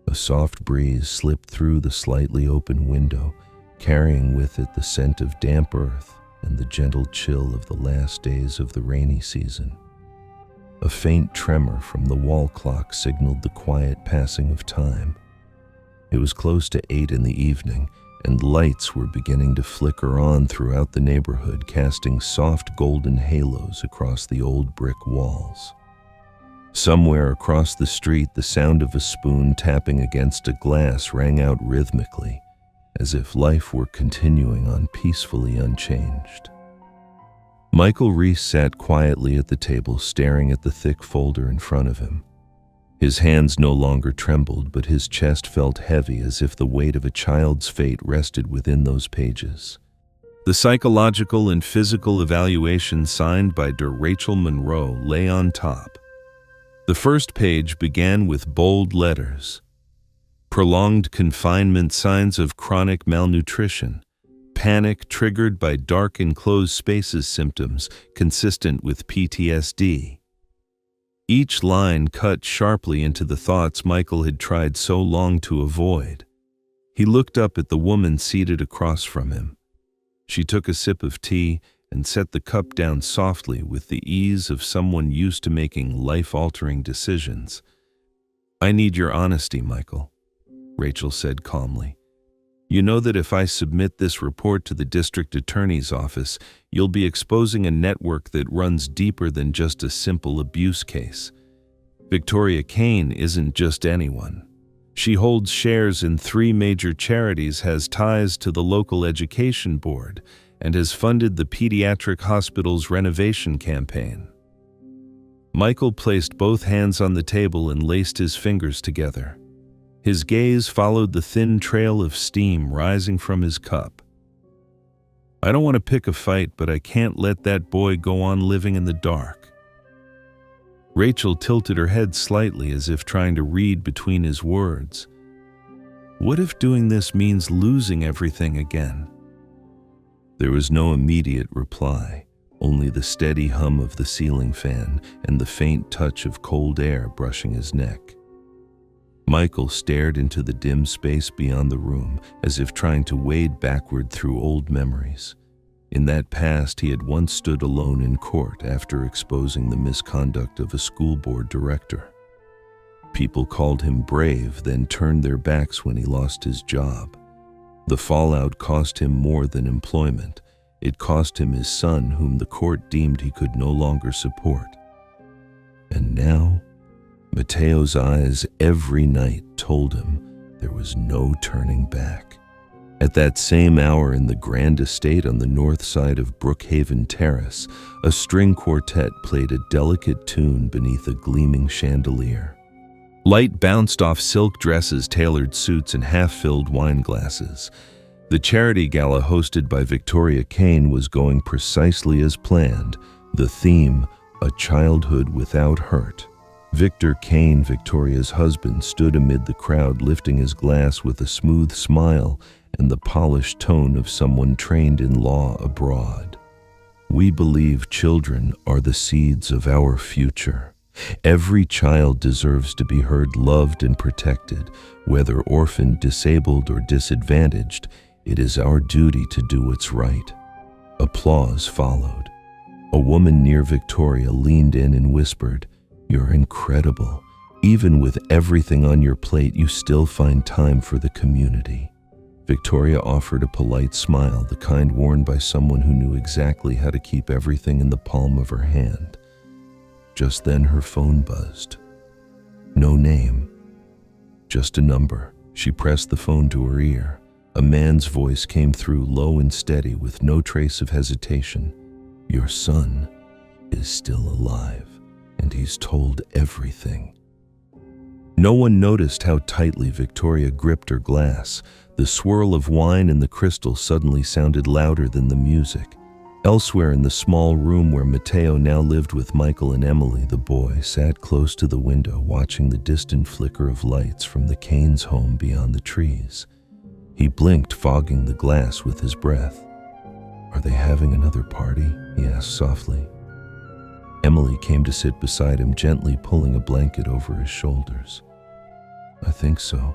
A soft breeze slipped through the slightly open window, carrying with it the scent of damp earth and the gentle chill of the last days of the rainy season. A faint tremor from the wall clock signaled the quiet passing of time. It was close to 8 in the evening, and lights were beginning to flicker on throughout the neighborhood, casting soft golden halos across the old brick walls. Somewhere across the street, the sound of a spoon tapping against a glass rang out rhythmically, as if life were continuing on peacefully unchanged. Michael Reese sat quietly at the table, staring at the thick folder in front of him. His hands no longer trembled, but his chest felt heavy, as if the weight of a child's fate rested within those pages. The psychological and physical evaluation signed by Dr. Rachel Monroe lay on top. The first page began with bold letters: prolonged confinement, signs of chronic malnutrition, panic triggered by dark enclosed spaces, symptoms consistent with PTSD. Each line cut sharply into the thoughts Michael had tried so long to avoid. He looked up at the woman seated across from him. She took a sip of tea and set the cup down softly with the ease of someone used to making life-altering decisions. "I need your honesty, Michael," Rachel said calmly. "You know that if I submit this report to the district attorney's office, you'll be exposing a network that runs deeper than just a simple abuse case. Victoria Kane isn't just anyone. She holds shares in 3 major charities, has ties to the local education board, and has funded the pediatric hospital's renovation campaign." Michael placed both hands on the table and laced his fingers together. His gaze followed the thin trail of steam rising from his cup. "I don't want to pick a fight, but I can't let that boy go on living in the dark." Rachel tilted her head slightly as if trying to read between his words. What if doing this means losing everything again? There was no immediate reply, only the steady hum of the ceiling fan and the faint touch of cold air brushing his neck. Michael stared into the dim space beyond the room as if trying to wade backward through old memories. In that past, he had once stood alone in court after exposing the misconduct of a school board director. People called him brave, then turned their backs when he lost his job. The fallout cost him more than employment. It cost him his son, whom the court deemed he could no longer support. And now, Mateo's eyes every night told him there was no turning back. At that same hour in the grand estate on the north side of Brookhaven Terrace, a string quartet played a delicate tune beneath a gleaming chandelier. Light bounced off silk dresses, tailored suits, and half-filled wine glasses. The charity gala hosted by Victoria Kane was going precisely as planned. The theme, a childhood without hurt. Victor Kane, Victoria's husband, stood amid the crowd, lifting his glass with a smooth smile and the polished tone of someone trained in law abroad. We believe children are the seeds of our future. Every child deserves to be heard, loved, and protected. Whether orphaned, disabled, or disadvantaged, it is our duty to do what's right. Applause followed. A woman near Victoria leaned in and whispered, "You're incredible. Even with everything on your plate, you still find time for the community." Victoria offered a polite smile, the kind worn by someone who knew exactly how to keep everything in the palm of her hand. Just then her phone buzzed. No name, just a number. She pressed the phone to her ear. A man's voice came through, low and steady, with no trace of hesitation. "Your son is still alive, and he's told everything." No one noticed how tightly Victoria gripped her glass. The swirl of wine in the crystal suddenly sounded louder than the music. Elsewhere in the small room where Mateo now lived with Michael and Emily, the boy sat close to the window, watching the distant flicker of lights from the Kane's home beyond the trees. He blinked, fogging the glass with his breath. "Are they having another party?" he asked softly. Emily came to sit beside him, gently pulling a blanket over his shoulders. "I think so.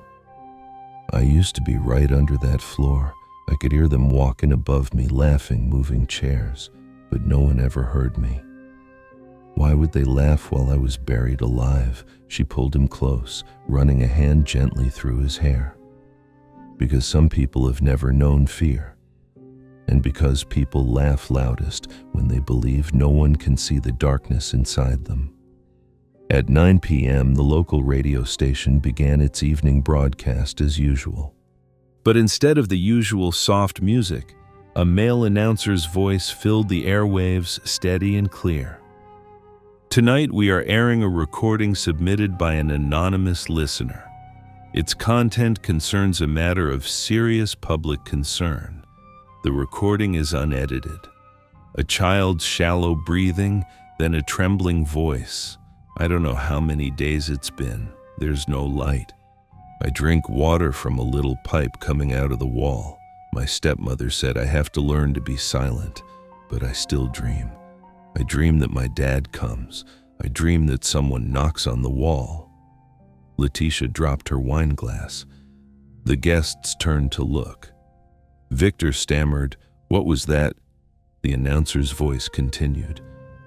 I used to be right under that floor. I could hear them walking above me, laughing, moving chairs, but no one ever heard me." "Why would they laugh while I was buried alive?" She pulled him close, running a hand gently through his hair. "Because some people have never known fear, and because people laugh loudest when they believe no one can see the darkness inside them." At 9 p.m., the local radio station began its evening broadcast as usual. But instead of the usual soft music, a male announcer's voice filled the airwaves, steady and clear. "Tonight we are airing a recording submitted by an anonymous listener. Its content concerns a matter of serious public concern. The recording is unedited. A child's shallow breathing, then a trembling voice. I don't know how many days it's been. There's no light. I drink water from a little pipe coming out of the wall. My stepmother said I have to learn to be silent, but I still dream. I dream that my dad comes. I dream that someone knocks on the wall." Letitia dropped her wine glass. The guests turned to look. Victor stammered, "What was that?" The announcer's voice continued.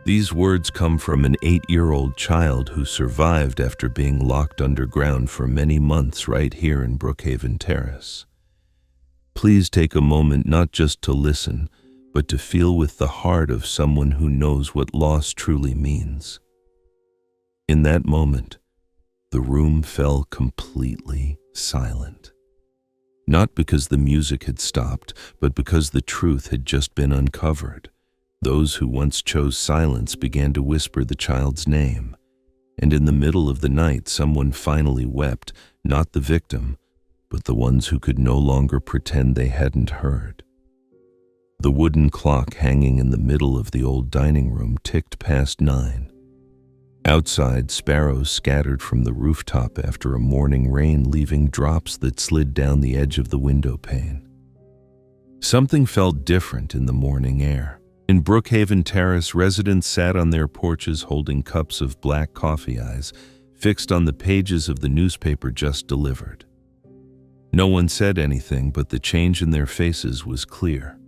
"These words come from an 8-year-old child who survived after being locked underground for many months right here in Brookhaven Terrace. Please take a moment not just to listen, but to feel with the heart of someone who knows what loss truly means." In that moment, the room fell completely silent. Not because the music had stopped, but because the truth had just been uncovered. Those who once chose silence began to whisper the child's name. And in the middle of the night, someone finally wept, not the victim, but the ones who could no longer pretend they hadn't heard. The wooden clock hanging in the middle of the old dining room ticked past 9. Outside, sparrows scattered from the rooftop after a morning rain, leaving drops that slid down the edge of the window pane. Something felt different in the morning air. In Brookhaven Terrace, residents sat on their porches holding cups of black coffee, eyes fixed on the pages of the newspaper just delivered. No one said anything, but the change in their faces was clear.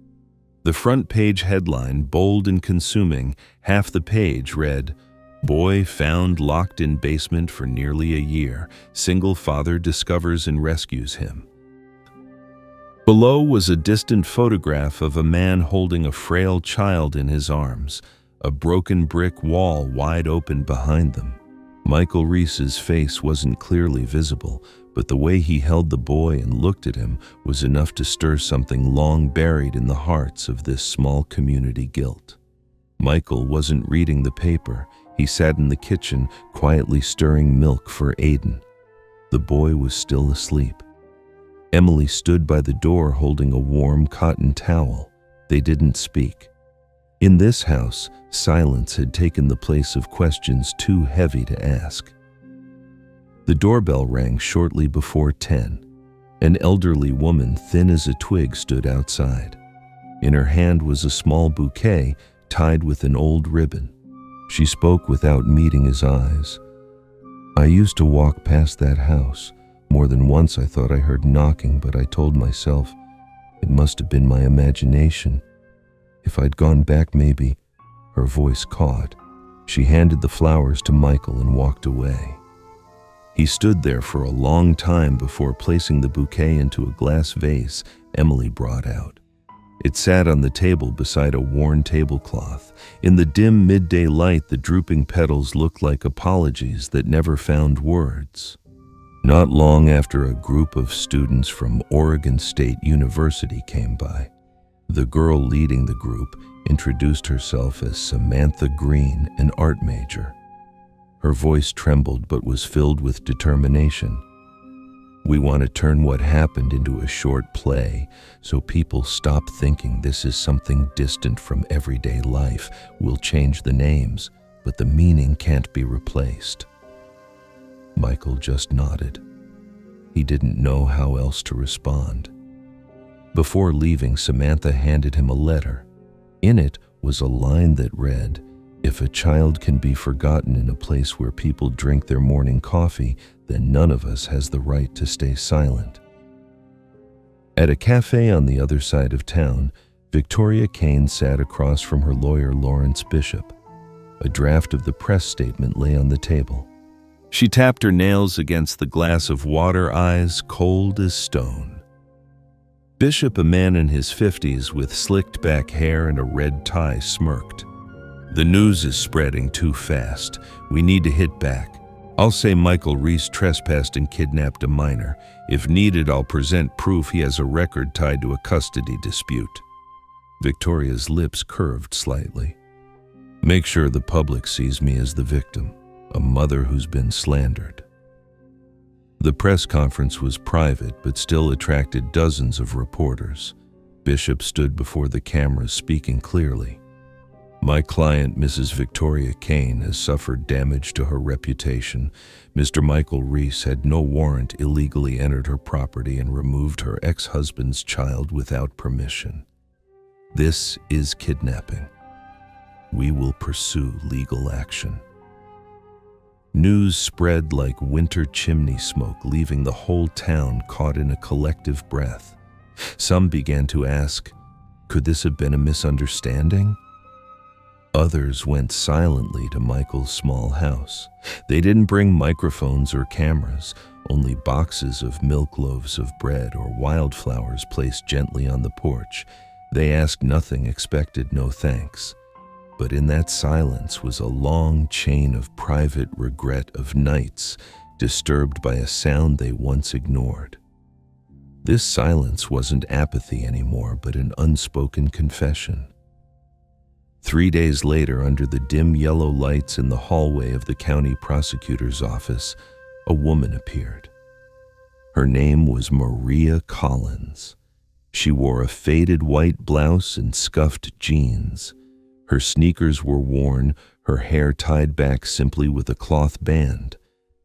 The front page headline, bold and consuming, half the page read, "Boy found locked in basement for nearly a year. Single father discovers and rescues him." Below was a distant photograph of a man holding a frail child in his arms, a broken brick wall wide open behind them. Michael Reese's face wasn't clearly visible, but the way he held the boy and looked at him was enough to stir something long buried in the hearts of this small community guilt. Michael wasn't reading the paper. He sat in the kitchen, quietly stirring milk for Aiden. The boy was still asleep. Emily stood by the door holding a warm cotton towel. They didn't speak. In this house, silence had taken the place of questions too heavy to ask. The doorbell rang shortly before 10. An elderly woman, thin as a twig, stood outside. In her hand was a small bouquet tied with an old ribbon. She spoke without meeting his eyes. "I used to walk past that house. More than once I thought I heard knocking, but I told myself it must have been my imagination. If I'd gone back, maybe." Her voice caught. She handed the flowers to Michael and walked away. He stood there for a long time before placing the bouquet into a glass vase Emily brought out. It sat on the table beside a worn tablecloth. In the dim midday light, the drooping petals looked like apologies that never found words. Not long after, a group of students from Oregon State University came by. The girl leading the group introduced herself as Samantha Green, an art major. Her voice trembled but was filled with determination. "We want to turn what happened into a short play so people stop thinking this is something distant from everyday life. We'll change the names, but the meaning can't be replaced." Michael just nodded. He didn't know how else to respond. Before leaving, Samantha handed him a letter. In it was a line that read, "If a child can be forgotten in a place where people drink their morning coffee, then none of us has the right to stay silent." At a cafe on the other side of town, Victoria Kane sat across from her lawyer, Lawrence Bishop. A draft of the press statement lay on the table. She tapped her nails against the glass of water, eyes cold as stone. Bishop, a man in his 50s with slicked back hair and a red tie, smirked. "The news is spreading too fast. We need to hit back. I'll say Michael Reese trespassed and kidnapped a minor. If needed, I'll present proof he has a record tied to a custody dispute." Victoria's lips curved slightly. "Make sure the public sees me as the victim, a mother who's been slandered." The press conference was private, but still attracted dozens of reporters. Bishop stood before the cameras, speaking clearly. "My client, Mrs. Victoria Kane, has suffered damage to her reputation. Mr. Michael Reese had no warrant, illegally entered her property and removed her ex-husband's child without permission. This is kidnapping. We will pursue legal action." News spread like winter chimney smoke, leaving the whole town caught in a collective breath. Some began to ask, could this have been a misunderstanding? Others went silently to Michael's small house. They didn't bring microphones or cameras, only boxes of milk, loaves of bread, or wildflowers placed gently on the porch. They asked nothing, expected no thanks. But in that silence was a long chain of private regret, of nights disturbed by a sound they once ignored. This silence wasn't apathy anymore, but an unspoken confession. 3 days later, under the dim yellow lights in the hallway of the county prosecutor's office, a woman appeared. Her name was Maria Collins. She wore a faded white blouse and scuffed jeans. Her sneakers were worn, her hair tied back simply with a cloth band.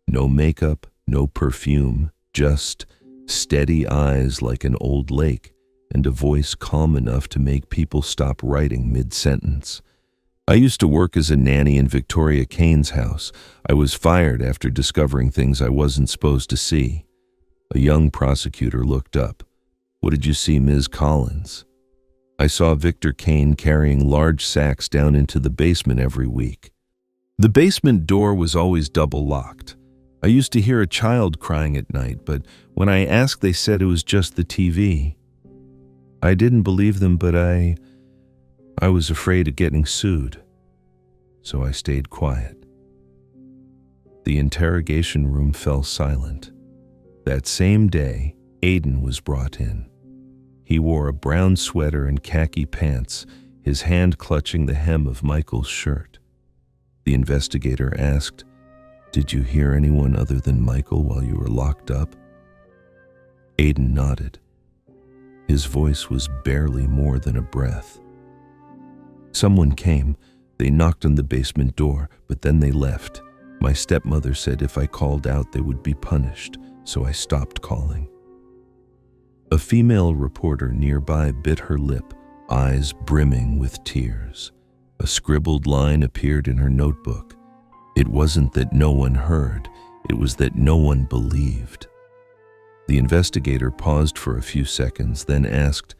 No makeup, no perfume, just steady eyes like an old lake, and a voice calm enough to make people stop writing mid-sentence. I used to work as a nanny in Victoria Kane's house. I was fired after discovering things I wasn't supposed to see. A young prosecutor looked up. "What did you see, Ms. Collins?" "I saw Victor Kane carrying large sacks down into the basement every week. The basement door was always double-locked. I used to hear a child crying at night, but when I asked, they said it was just the TV. I didn't believe them, but I was afraid of getting sued, so I stayed quiet." The interrogation room fell silent. That same day, Aiden was brought in. He wore a brown sweater and khaki pants, his hand clutching the hem of Michael's shirt. The investigator asked, "Did you hear anyone other than Michael while you were locked up?" Aiden nodded. His voice was barely more than a breath. "Someone came. They knocked on the basement door, but then they left. My stepmother said if I called out they would be punished, so I stopped calling." A female reporter nearby bit her lip, eyes brimming with tears. A scribbled line appeared in her notebook. It wasn't that no one heard, it was that no one believed. The investigator paused for a few seconds, then asked,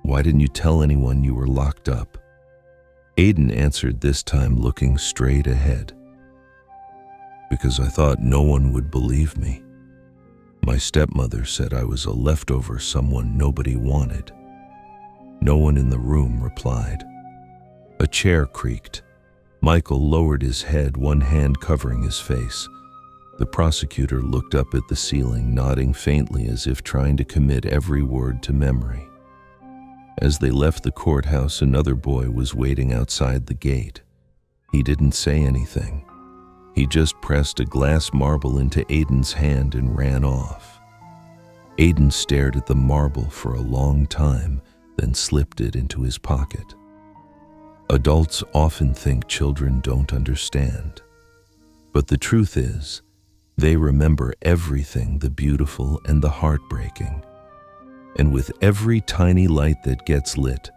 "Why didn't you tell anyone you were locked up?" Aiden answered, this time looking straight ahead. "Because I thought no one would believe me. My stepmother said I was a leftover, someone nobody wanted." No one in the room replied. A chair creaked. Michael lowered his head, one hand covering his face. The prosecutor looked up at the ceiling, nodding faintly as if trying to commit every word to memory. As they left the courthouse, another boy was waiting outside the gate. He didn't say anything. He just pressed a glass marble into Aiden's hand and ran off. Aiden stared at the marble for a long time, then slipped it into his pocket. Adults often think children don't understand. But the truth is, they remember everything, the beautiful and the heartbreaking. And with every tiny light that gets lit,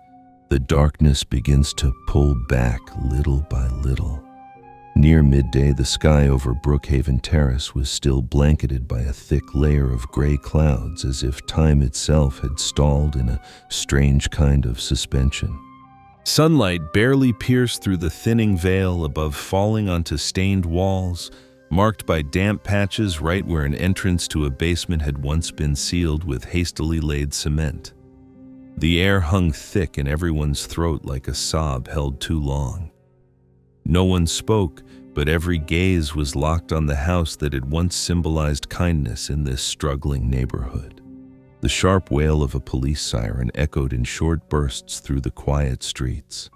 the darkness begins to pull back little by little. Near midday, the sky over Brookhaven Terrace was still blanketed by a thick layer of gray clouds, as if time itself had stalled in a strange kind of suspension. Sunlight barely pierced through the thinning veil above, falling onto stained walls, marked by damp patches right where an entrance to a basement had once been sealed with hastily laid cement. The air hung thick in everyone's throat like a sob held too long. No one spoke, but every gaze was locked on the house that had once symbolized kindness in this struggling neighborhood. The sharp wail of a police siren echoed in short bursts through the quiet streets.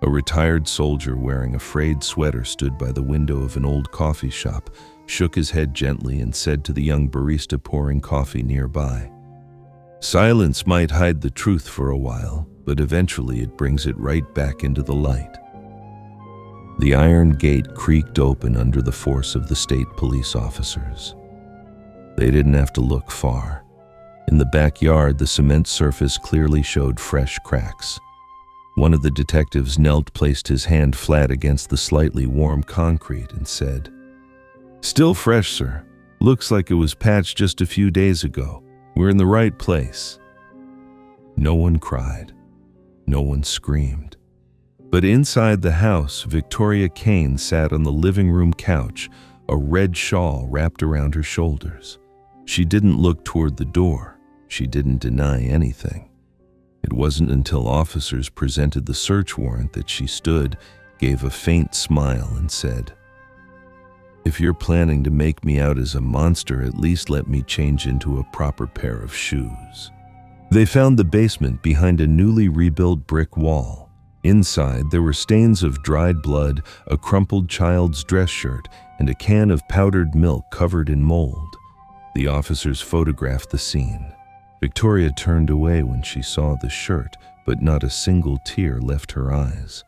A retired soldier wearing a frayed sweater stood by the window of an old coffee shop, shook his head gently, and said to the young barista pouring coffee nearby, "Silence might hide the truth for a while, but eventually it brings it right back into the light." The iron gate creaked open under the force of the state police officers. They didn't have to look far. In the backyard, the cement surface clearly showed fresh cracks. One of the detectives knelt, placed his hand flat against the slightly warm concrete, and said, "Still fresh, sir. Looks like it was patched just a few days ago. We're in the right place." No one cried. No one screamed. But inside the house, Victoria Kane sat on the living room couch, a red shawl wrapped around her shoulders. She didn't look toward the door. She didn't deny anything. It wasn't until officers presented the search warrant that she stood, gave a faint smile, and said, "If you're planning to make me out as a monster, at least let me change into a proper pair of shoes." They found the basement behind a newly rebuilt brick wall. Inside, there were stains of dried blood, a crumpled child's dress shirt, and a can of powdered milk covered in mold. The officers photographed the scene. Victoria turned away when she saw the shirt, but not a single tear left her eyes.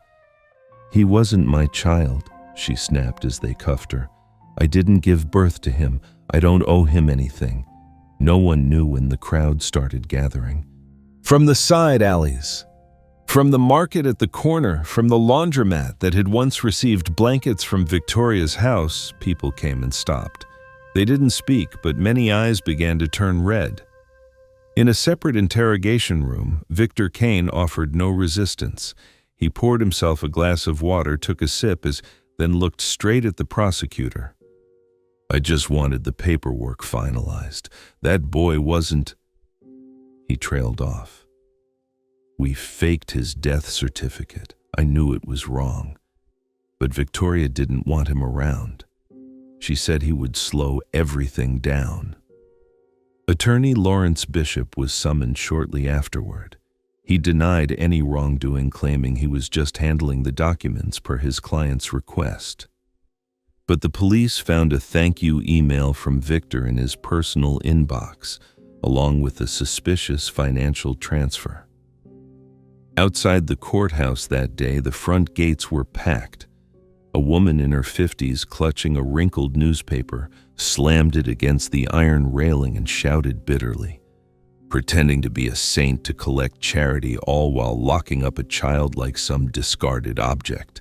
"He wasn't my child," she snapped as they cuffed her. "I didn't give birth to him. I don't owe him anything." No one knew when the crowd started gathering. From the side alleys, from the market at the corner, from the laundromat that had once received blankets from Victoria's house, people came and stopped. They didn't speak, but many eyes began to turn red. In a separate interrogation room, Victor Kane offered no resistance. He poured himself a glass of water, took a sip, then looked straight at the prosecutor. "I just wanted the paperwork finalized. That boy wasn't—" He trailed off. "We faked his death certificate. I knew it was wrong. But Victoria didn't want him around. She said he would slow everything down." Attorney Lawrence Bishop was summoned shortly afterward. He denied any wrongdoing, claiming he was just handling the documents per his client's request. But the police found a thank you email from Victor in his personal inbox, along with a suspicious financial transfer. Outside the courthouse that day, the front gates were packed. A woman in her 50s, clutching a wrinkled newspaper, slammed it against the iron railing and shouted bitterly, pretending to be a saint to collect charity, all while locking up a child like some discarded object.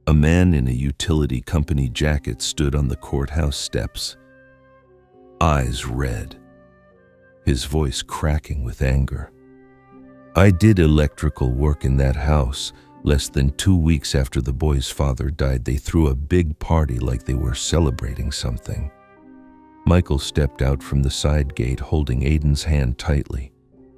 A man in a utility company jacket stood on the courthouse steps, eyes red, his voice cracking with anger. "I did electrical work in that house. Less than 2 weeks after the boy's father died, they threw a big party like they were celebrating something." Michael stepped out from the side gate, holding Aiden's hand tightly.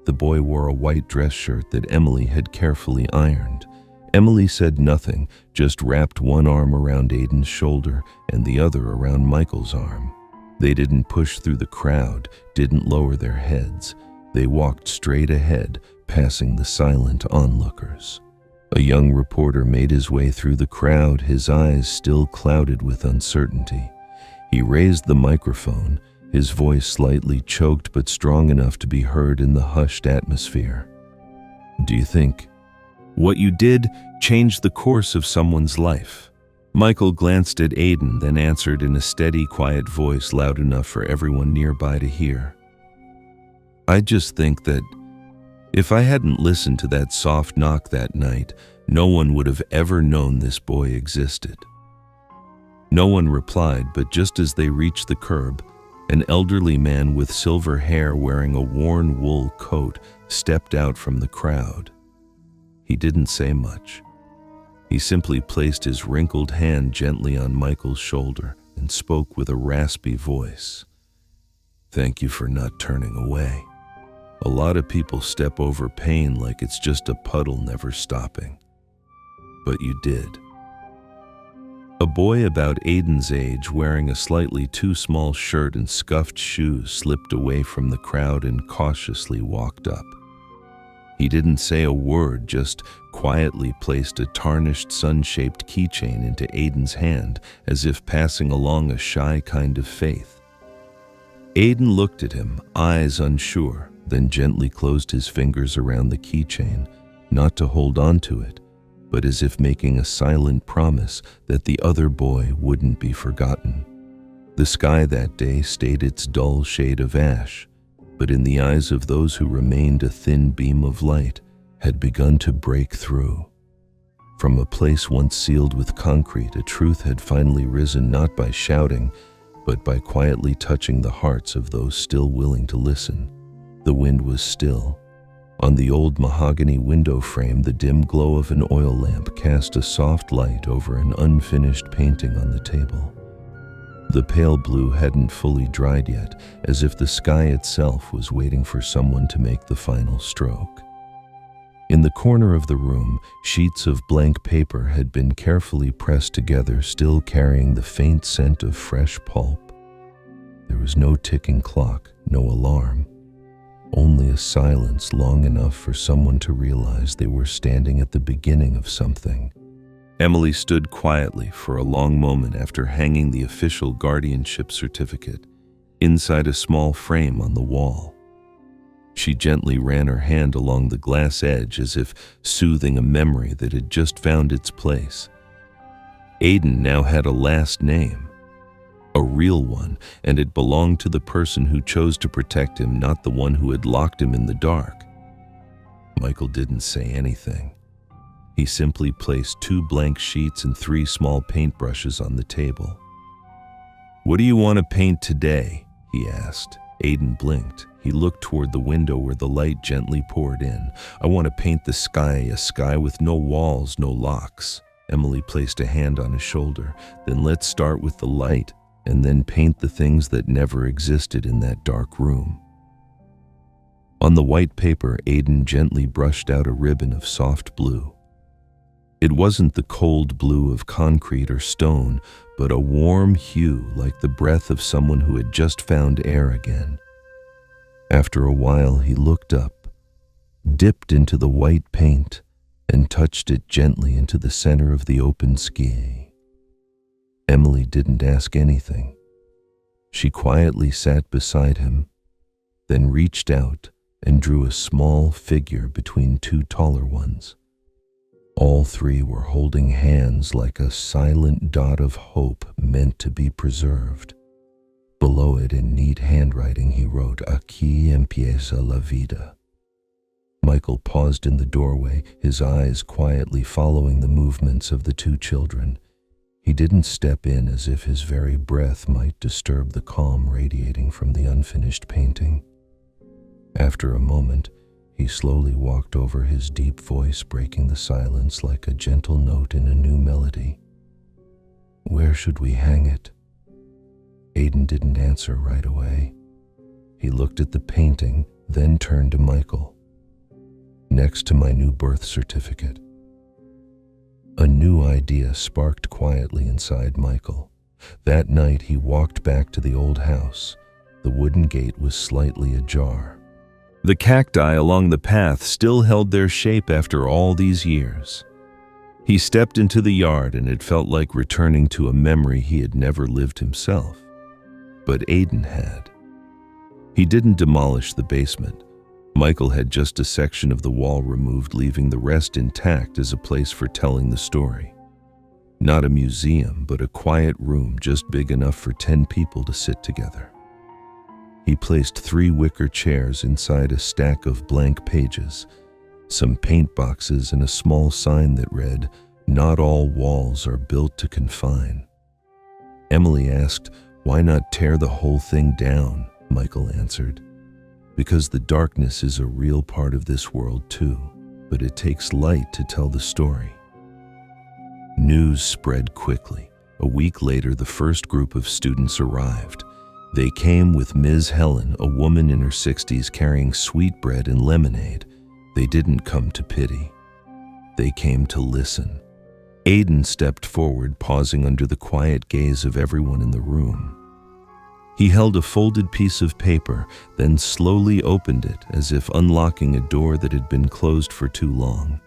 The boy wore a white dress shirt that Emily had carefully ironed. Emily said nothing, just wrapped one arm around Aiden's shoulder and the other around Michael's arm. They didn't push through the crowd, didn't lower their heads. They walked straight ahead, passing the silent onlookers. A young reporter made his way through the crowd, his eyes still clouded with uncertainty. He raised the microphone, his voice slightly choked but strong enough to be heard in the hushed atmosphere. "Do you think what you did changed the course of someone's life?" Michael glanced at Aiden, then answered in a steady, quiet voice loud enough for everyone nearby to hear. "I just think that if I hadn't listened to that soft knock that night, no one would have ever known this boy existed." No one replied, but just as they reached the curb, an elderly man with silver hair wearing a worn wool coat stepped out from the crowd. He didn't say much. He simply placed his wrinkled hand gently on Michael's shoulder and spoke with a raspy voice. "Thank you for not turning away. A lot of people step over pain like it's just a puddle never stopping. But you did." A boy about Aiden's age, wearing a slightly too small shirt and scuffed shoes, slipped away from the crowd and cautiously walked up. He didn't say a word, just quietly placed a tarnished sun-shaped keychain into Aiden's hand, as if passing along a shy kind of faith. Aiden looked at him, eyes unsure, then gently closed his fingers around the keychain, not to hold on to it, but as if making a silent promise that the other boy wouldn't be forgotten. The sky that day stayed its dull shade of ash, but in the eyes of those who remained, a thin beam of light had begun to break through. From a place once sealed with concrete, a truth had finally risen, not by shouting, but by quietly touching the hearts of those still willing to listen. The wind was still. On the old mahogany window frame, the dim glow of an oil lamp cast a soft light over an unfinished painting on the table. The pale blue hadn't fully dried yet, as if the sky itself was waiting for someone to make the final stroke. In the corner of the room, sheets of blank paper had been carefully pressed together, still carrying the faint scent of fresh pulp. There was no ticking clock, no alarm. Only a silence long enough for someone to realize they were standing at the beginning of something. Emily stood quietly for a long moment after hanging the official guardianship certificate inside a small frame on the wall. She gently ran her hand along the glass edge as if soothing a memory that had just found its place. Aiden now had a last name, a real one, and it belonged to the person who chose to protect him, not the one who had locked him in the dark. Michael didn't say anything. He simply placed 2 blank sheets and 3 small paintbrushes on the table. "What do you want to paint today?" he asked. Aiden blinked. He looked toward the window where the light gently poured in. "I want to paint the sky, a sky with no walls, no locks." Emily placed a hand on his shoulder. "Then let's start with the light, and then paint the things that never existed in that dark room." On the white paper, Aiden gently brushed out a ribbon of soft blue. It wasn't the cold blue of concrete or stone, but a warm hue like the breath of someone who had just found air again. After a while, he looked up, dipped into the white paint, and touched it gently into the center of the open sky. Emily didn't ask anything. She quietly sat beside him, then reached out and drew a small figure between 2 taller ones. All 3 were holding hands like a silent dot of hope meant to be preserved. Below it, in neat handwriting, he wrote, "Aquí empieza la vida." Michael paused in the doorway, his eyes quietly following the movements of the 2 children. He didn't step in as if his very breath might disturb the calm radiating from the unfinished painting. After a moment, he slowly walked over, his deep voice breaking the silence like a gentle note in a new melody. "Where should we hang it?" Aiden didn't answer right away. He looked at the painting, then turned to Michael. "Next to my new birth certificate." A new idea sparked quietly inside Michael. That night he walked back to the old house. The wooden gate was slightly ajar. The cacti along the path still held their shape after all these years. He stepped into the yard and it felt like returning to a memory he had never lived himself. But Aiden had. He didn't demolish the basement. Michael had just a section of the wall removed, leaving the rest intact as a place for telling the story. Not a museum, but a quiet room just big enough for 10 people to sit together. He placed 3 wicker chairs inside a stack of blank pages, some paint boxes, and a small sign that read, "Not all walls are built to confine." Emily asked, "Why not tear the whole thing down?" Michael answered, "Because the darkness is a real part of this world too, but it takes light to tell the story." News spread quickly. A week later, the first group of students arrived. They came with Ms. Helen, a woman in her 60s carrying sweetbread and lemonade. They didn't come to pity. They came to listen. Aiden stepped forward, pausing under the quiet gaze of everyone in the room. He held a folded piece of paper, then slowly opened it as if unlocking a door that had been closed for too long.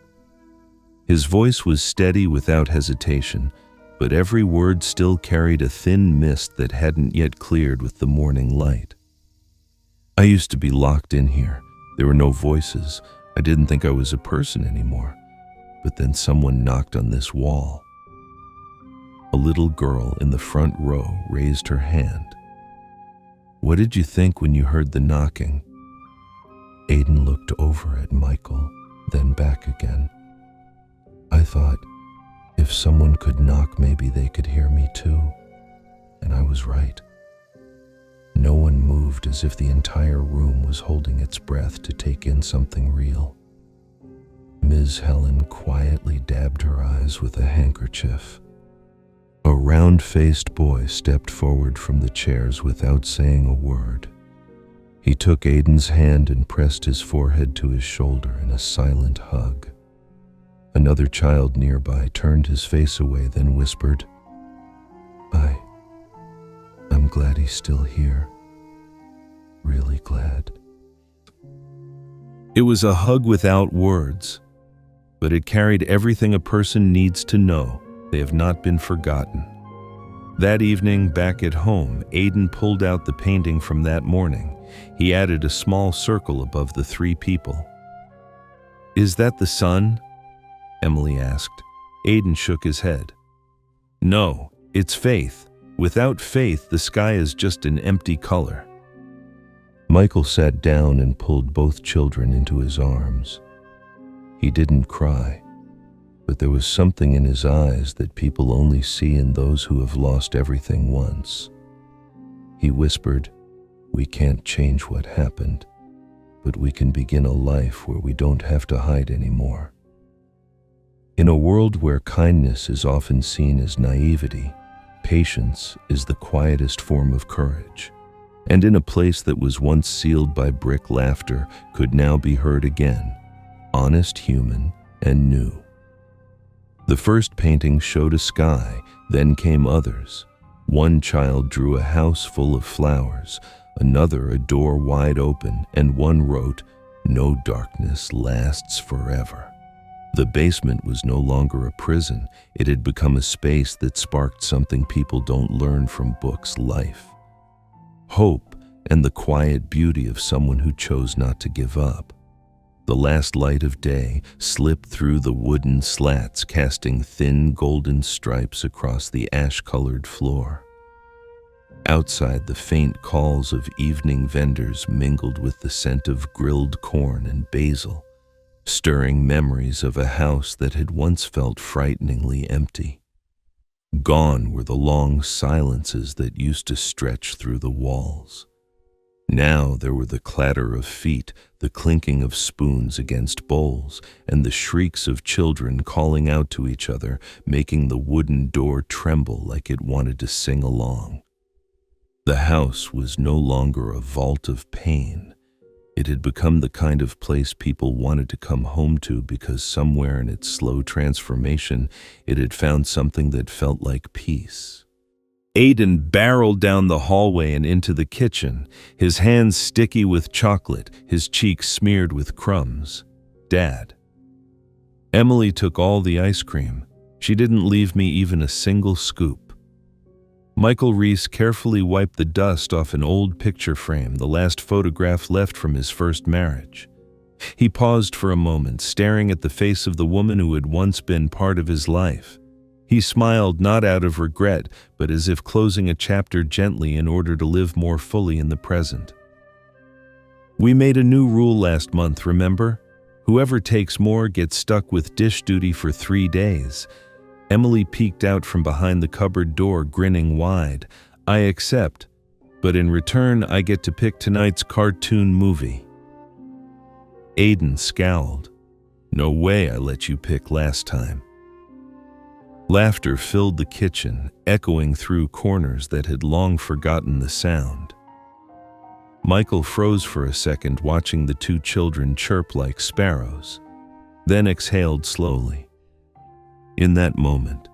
His voice was steady without hesitation, but every word still carried a thin mist that hadn't yet cleared with the morning light. "I used to be locked in here. There were no voices. I didn't think I was a person anymore. But then someone knocked on this wall." A little girl in the front row raised her hand. "What did you think when you heard the knocking?" Aiden looked over at Michael, then back again. "I thought, if someone could knock, maybe they could hear me too. And I was right." No one moved, as if the entire room was holding its breath to take in something real. Ms. Helen quietly dabbed her eyes with a handkerchief. A round-faced boy stepped forward from the chairs without saying a word. He took Aiden's hand and pressed his forehead to his shoulder in a silent hug. Another child nearby turned his face away, then whispered, I'm glad he's still here. Really glad." It was a hug without words, but it carried everything a person needs to know. They have not been forgotten. That evening, back at home, Aiden pulled out the painting from that morning. He added a small circle above the 3 people. "Is that the sun?" Emily asked. Aidan shook his head. "No, it's faith. Without faith, the sky is just an empty color." Michael sat down and pulled both children into his arms. He didn't cry, but there was something in his eyes that people only see in those who have lost everything once. He whispered, "We can't change what happened, but we can begin a life where we don't have to hide anymore." In a world where kindness is often seen as naivety, patience is the quietest form of courage. And in a place that was once sealed by brick laughter could now be heard again, honest, human, and new. The first painting showed a sky, then came others. One child drew a house full of flowers, another a door wide open, and one wrote, "No darkness lasts forever." The basement was no longer a prison. It had become a space that sparked something people don't learn from books: life, hope, and the quiet beauty of someone who chose not to give up. The last light of day slipped through the wooden slats, casting thin golden stripes across the ash-colored floor. Outside, the faint calls of evening vendors mingled with the scent of grilled corn and basil, stirring memories of a house that had once felt frighteningly empty. Gone were the long silences that used to stretch through the walls. Now there were the clatter of feet, the clinking of spoons against bowls, and the shrieks of children calling out to each other, making the wooden door tremble like it wanted to sing along. The house was no longer a vault of pain. It had become the kind of place people wanted to come home to because somewhere in its slow transformation, it had found something that felt like peace. Aidan barreled down the hallway and into the kitchen, his hands sticky with chocolate, his cheeks smeared with crumbs. "Dad." Emily took all the ice cream. She didn't leave me even a single scoop. Michael Reese carefully wiped the dust off an old picture frame, the last photograph left from his first marriage. He paused for a moment, staring at the face of the woman who had once been part of his life. He smiled, not out of regret, but as if closing a chapter gently in order to live more fully in the present. "We made a new rule last month, remember? Whoever takes more gets stuck with dish duty for 3 days. Emily peeked out from behind the cupboard door, grinning wide. "I accept, but in return I get to pick tonight's cartoon movie." Aidan scowled. "No way I let you pick last time." Laughter filled the kitchen, echoing through corners that had long forgotten the sound. Michael froze for a second, watching the 2 children chirp like sparrows, then exhaled slowly. In that moment,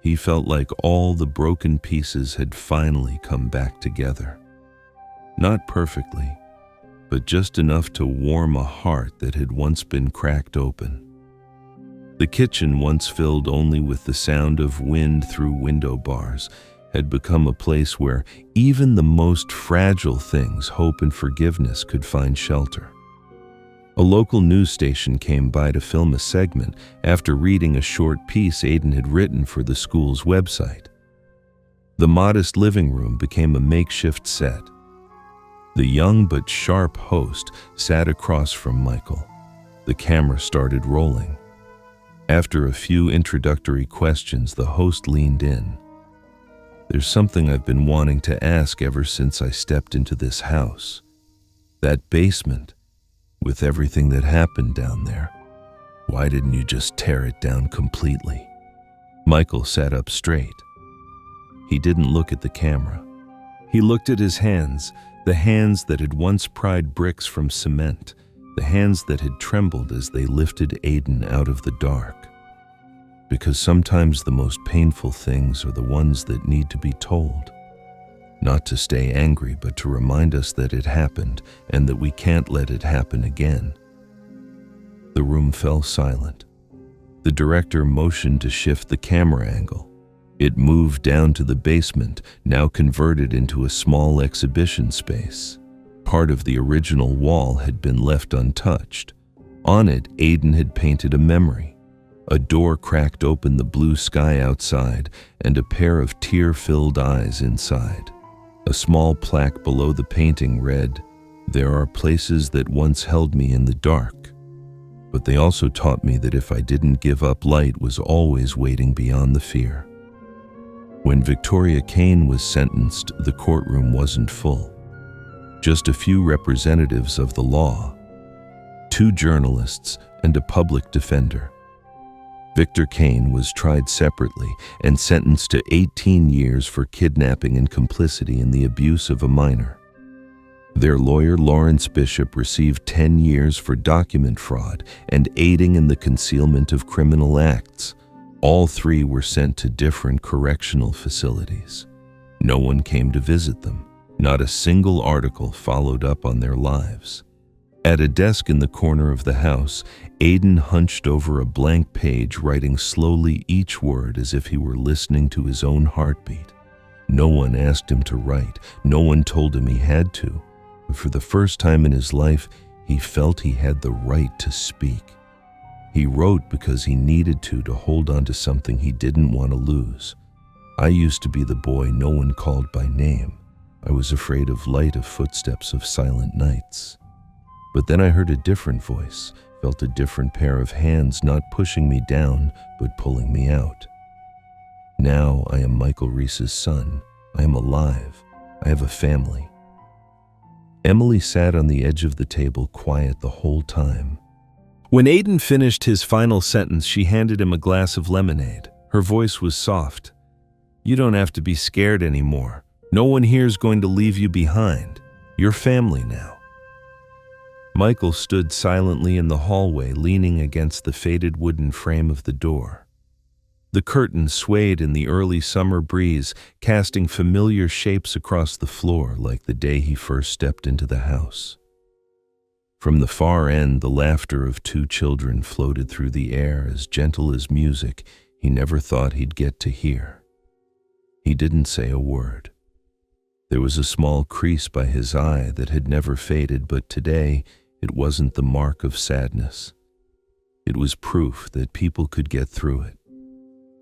he felt like all the broken pieces had finally come back together. Not perfectly, but just enough to warm a heart that had once been cracked open. The kitchen, once filled only with the sound of wind through window bars, had become a place where even the most fragile things, hope and forgiveness, could find shelter. A local news station came by to film a segment after reading a short piece Aidan had written for the school's website. The modest living room became a makeshift set. The young but sharp host sat across from Michael. The camera started rolling. After a few introductory questions, the host leaned in. "There's something I've been wanting to ask ever since I stepped into this house. That basement, with everything that happened down there, why didn't you just tear it down completely?" Michael sat up straight. He didn't look at the camera. He looked at his hands, the hands that had once pried bricks from cement, the hands that had trembled as they lifted Aidan out of the dark. Because sometimes the most painful things are the ones that need to be told. Not to stay angry, but to remind us that it happened and that we can't let it happen again. The room fell silent. The director motioned to shift the camera angle. It moved down to the basement, now converted into a small exhibition space. Part of the original wall had been left untouched. On it, Aidan had painted a memory. A door cracked open the blue sky outside and a pair of tear-filled eyes inside. A small plaque below the painting read, "There are places that once held me in the dark, but they also taught me that if I didn't give up, light was always waiting beyond the fear." When Victoria Kane was sentenced, the courtroom wasn't full. Just a few representatives of the law, 2 journalists and a public defender. Victor Kane was tried separately and sentenced to 18 years for kidnapping and complicity in the abuse of a minor. Their lawyer, Lawrence Bishop, received 10 years for document fraud and aiding in the concealment of criminal acts. All 3 were sent to different correctional facilities. No one came to visit them. Not a single article followed up on their lives. At a desk in the corner of the house, Aidan hunched over a blank page, writing slowly each word as if he were listening to his own heartbeat. No one asked him to write. No one told him he had to. But for the first time in his life, he felt he had the right to speak. He wrote because he needed to hold on to something he didn't want to lose. "I used to be the boy no one called by name. I was afraid of light, of footsteps, of silent nights. But then I heard a different voice, felt a different pair of hands, not pushing me down, but pulling me out. Now I am Michael Reese's son. I am alive. I have a family." Emily sat on the edge of the table, quiet the whole time. When Aidan finished his final sentence, she handed him a glass of lemonade. Her voice was soft. "You don't have to be scared anymore. No one here is going to leave you behind. You're family now." Michael stood silently in the hallway, leaning against the faded wooden frame of the door. The curtain swayed in the early summer breeze, casting familiar shapes across the floor like the day he first stepped into the house. From the far end, the laughter of 2 children floated through the air, as gentle as music he never thought he'd get to hear. He didn't say a word. There was a small crease by his eye that had never faded, but today it wasn't the mark of sadness. It was proof that people could get through it.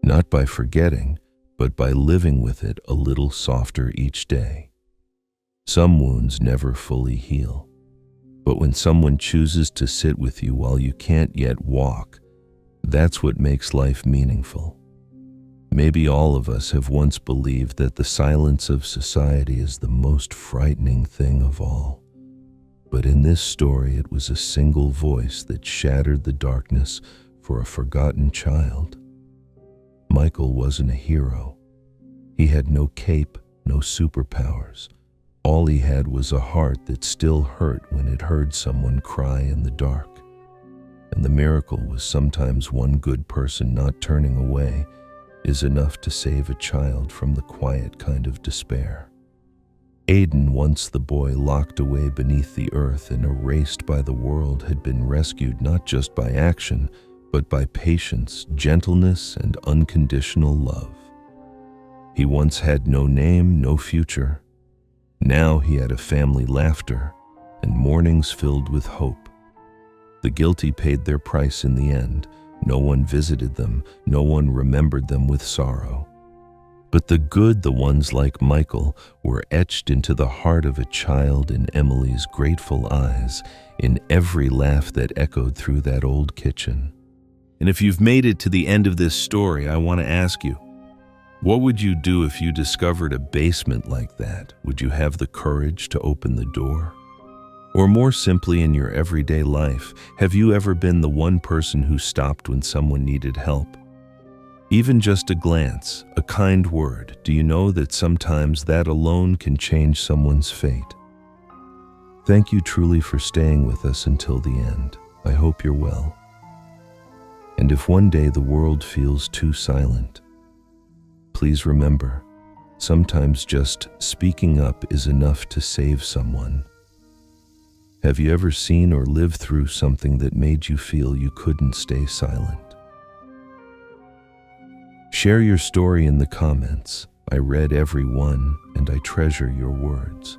Not by forgetting, but by living with it a little softer each day. Some wounds never fully heal. But when someone chooses to sit with you while you can't yet walk, that's what makes life meaningful. Maybe all of us have once believed that the silence of society is the most frightening thing of all. But in this story, it was a single voice that shattered the darkness for a forgotten child. Michael wasn't a hero. He had no cape, no superpowers. All he had was a heart that still hurt when it heard someone cry in the dark. And the miracle was sometimes one good person not turning away is enough to save a child from the quiet kind of despair. Aidan, once the boy locked away beneath the earth and erased by the world, had been rescued not just by action, but by patience, gentleness, and unconditional love. He once had no name, no future. Now he had a family, laughter, and mornings filled with hope. The guilty paid their price in the end. No one visited them, no one remembered them with sorrow. But the good, the ones like Michael, were etched into the heart of a child, in Emily's grateful eyes, in every laugh that echoed through that old kitchen. And if you've made it to the end of this story, I want to ask you, what would you do if you discovered a basement like that? Would you have the courage to open the door? Or more simply, in your everyday life, have you ever been the one person who stopped when someone needed help? Even just a glance, a kind word, do you know that sometimes that alone can change someone's fate? Thank you truly for staying with us until the end. I hope you're well. And if one day the world feels too silent, please remember, sometimes just speaking up is enough to save someone. Have you ever seen or lived through something that made you feel you couldn't stay silent? Share your story in the comments. I read every one, and I treasure your words.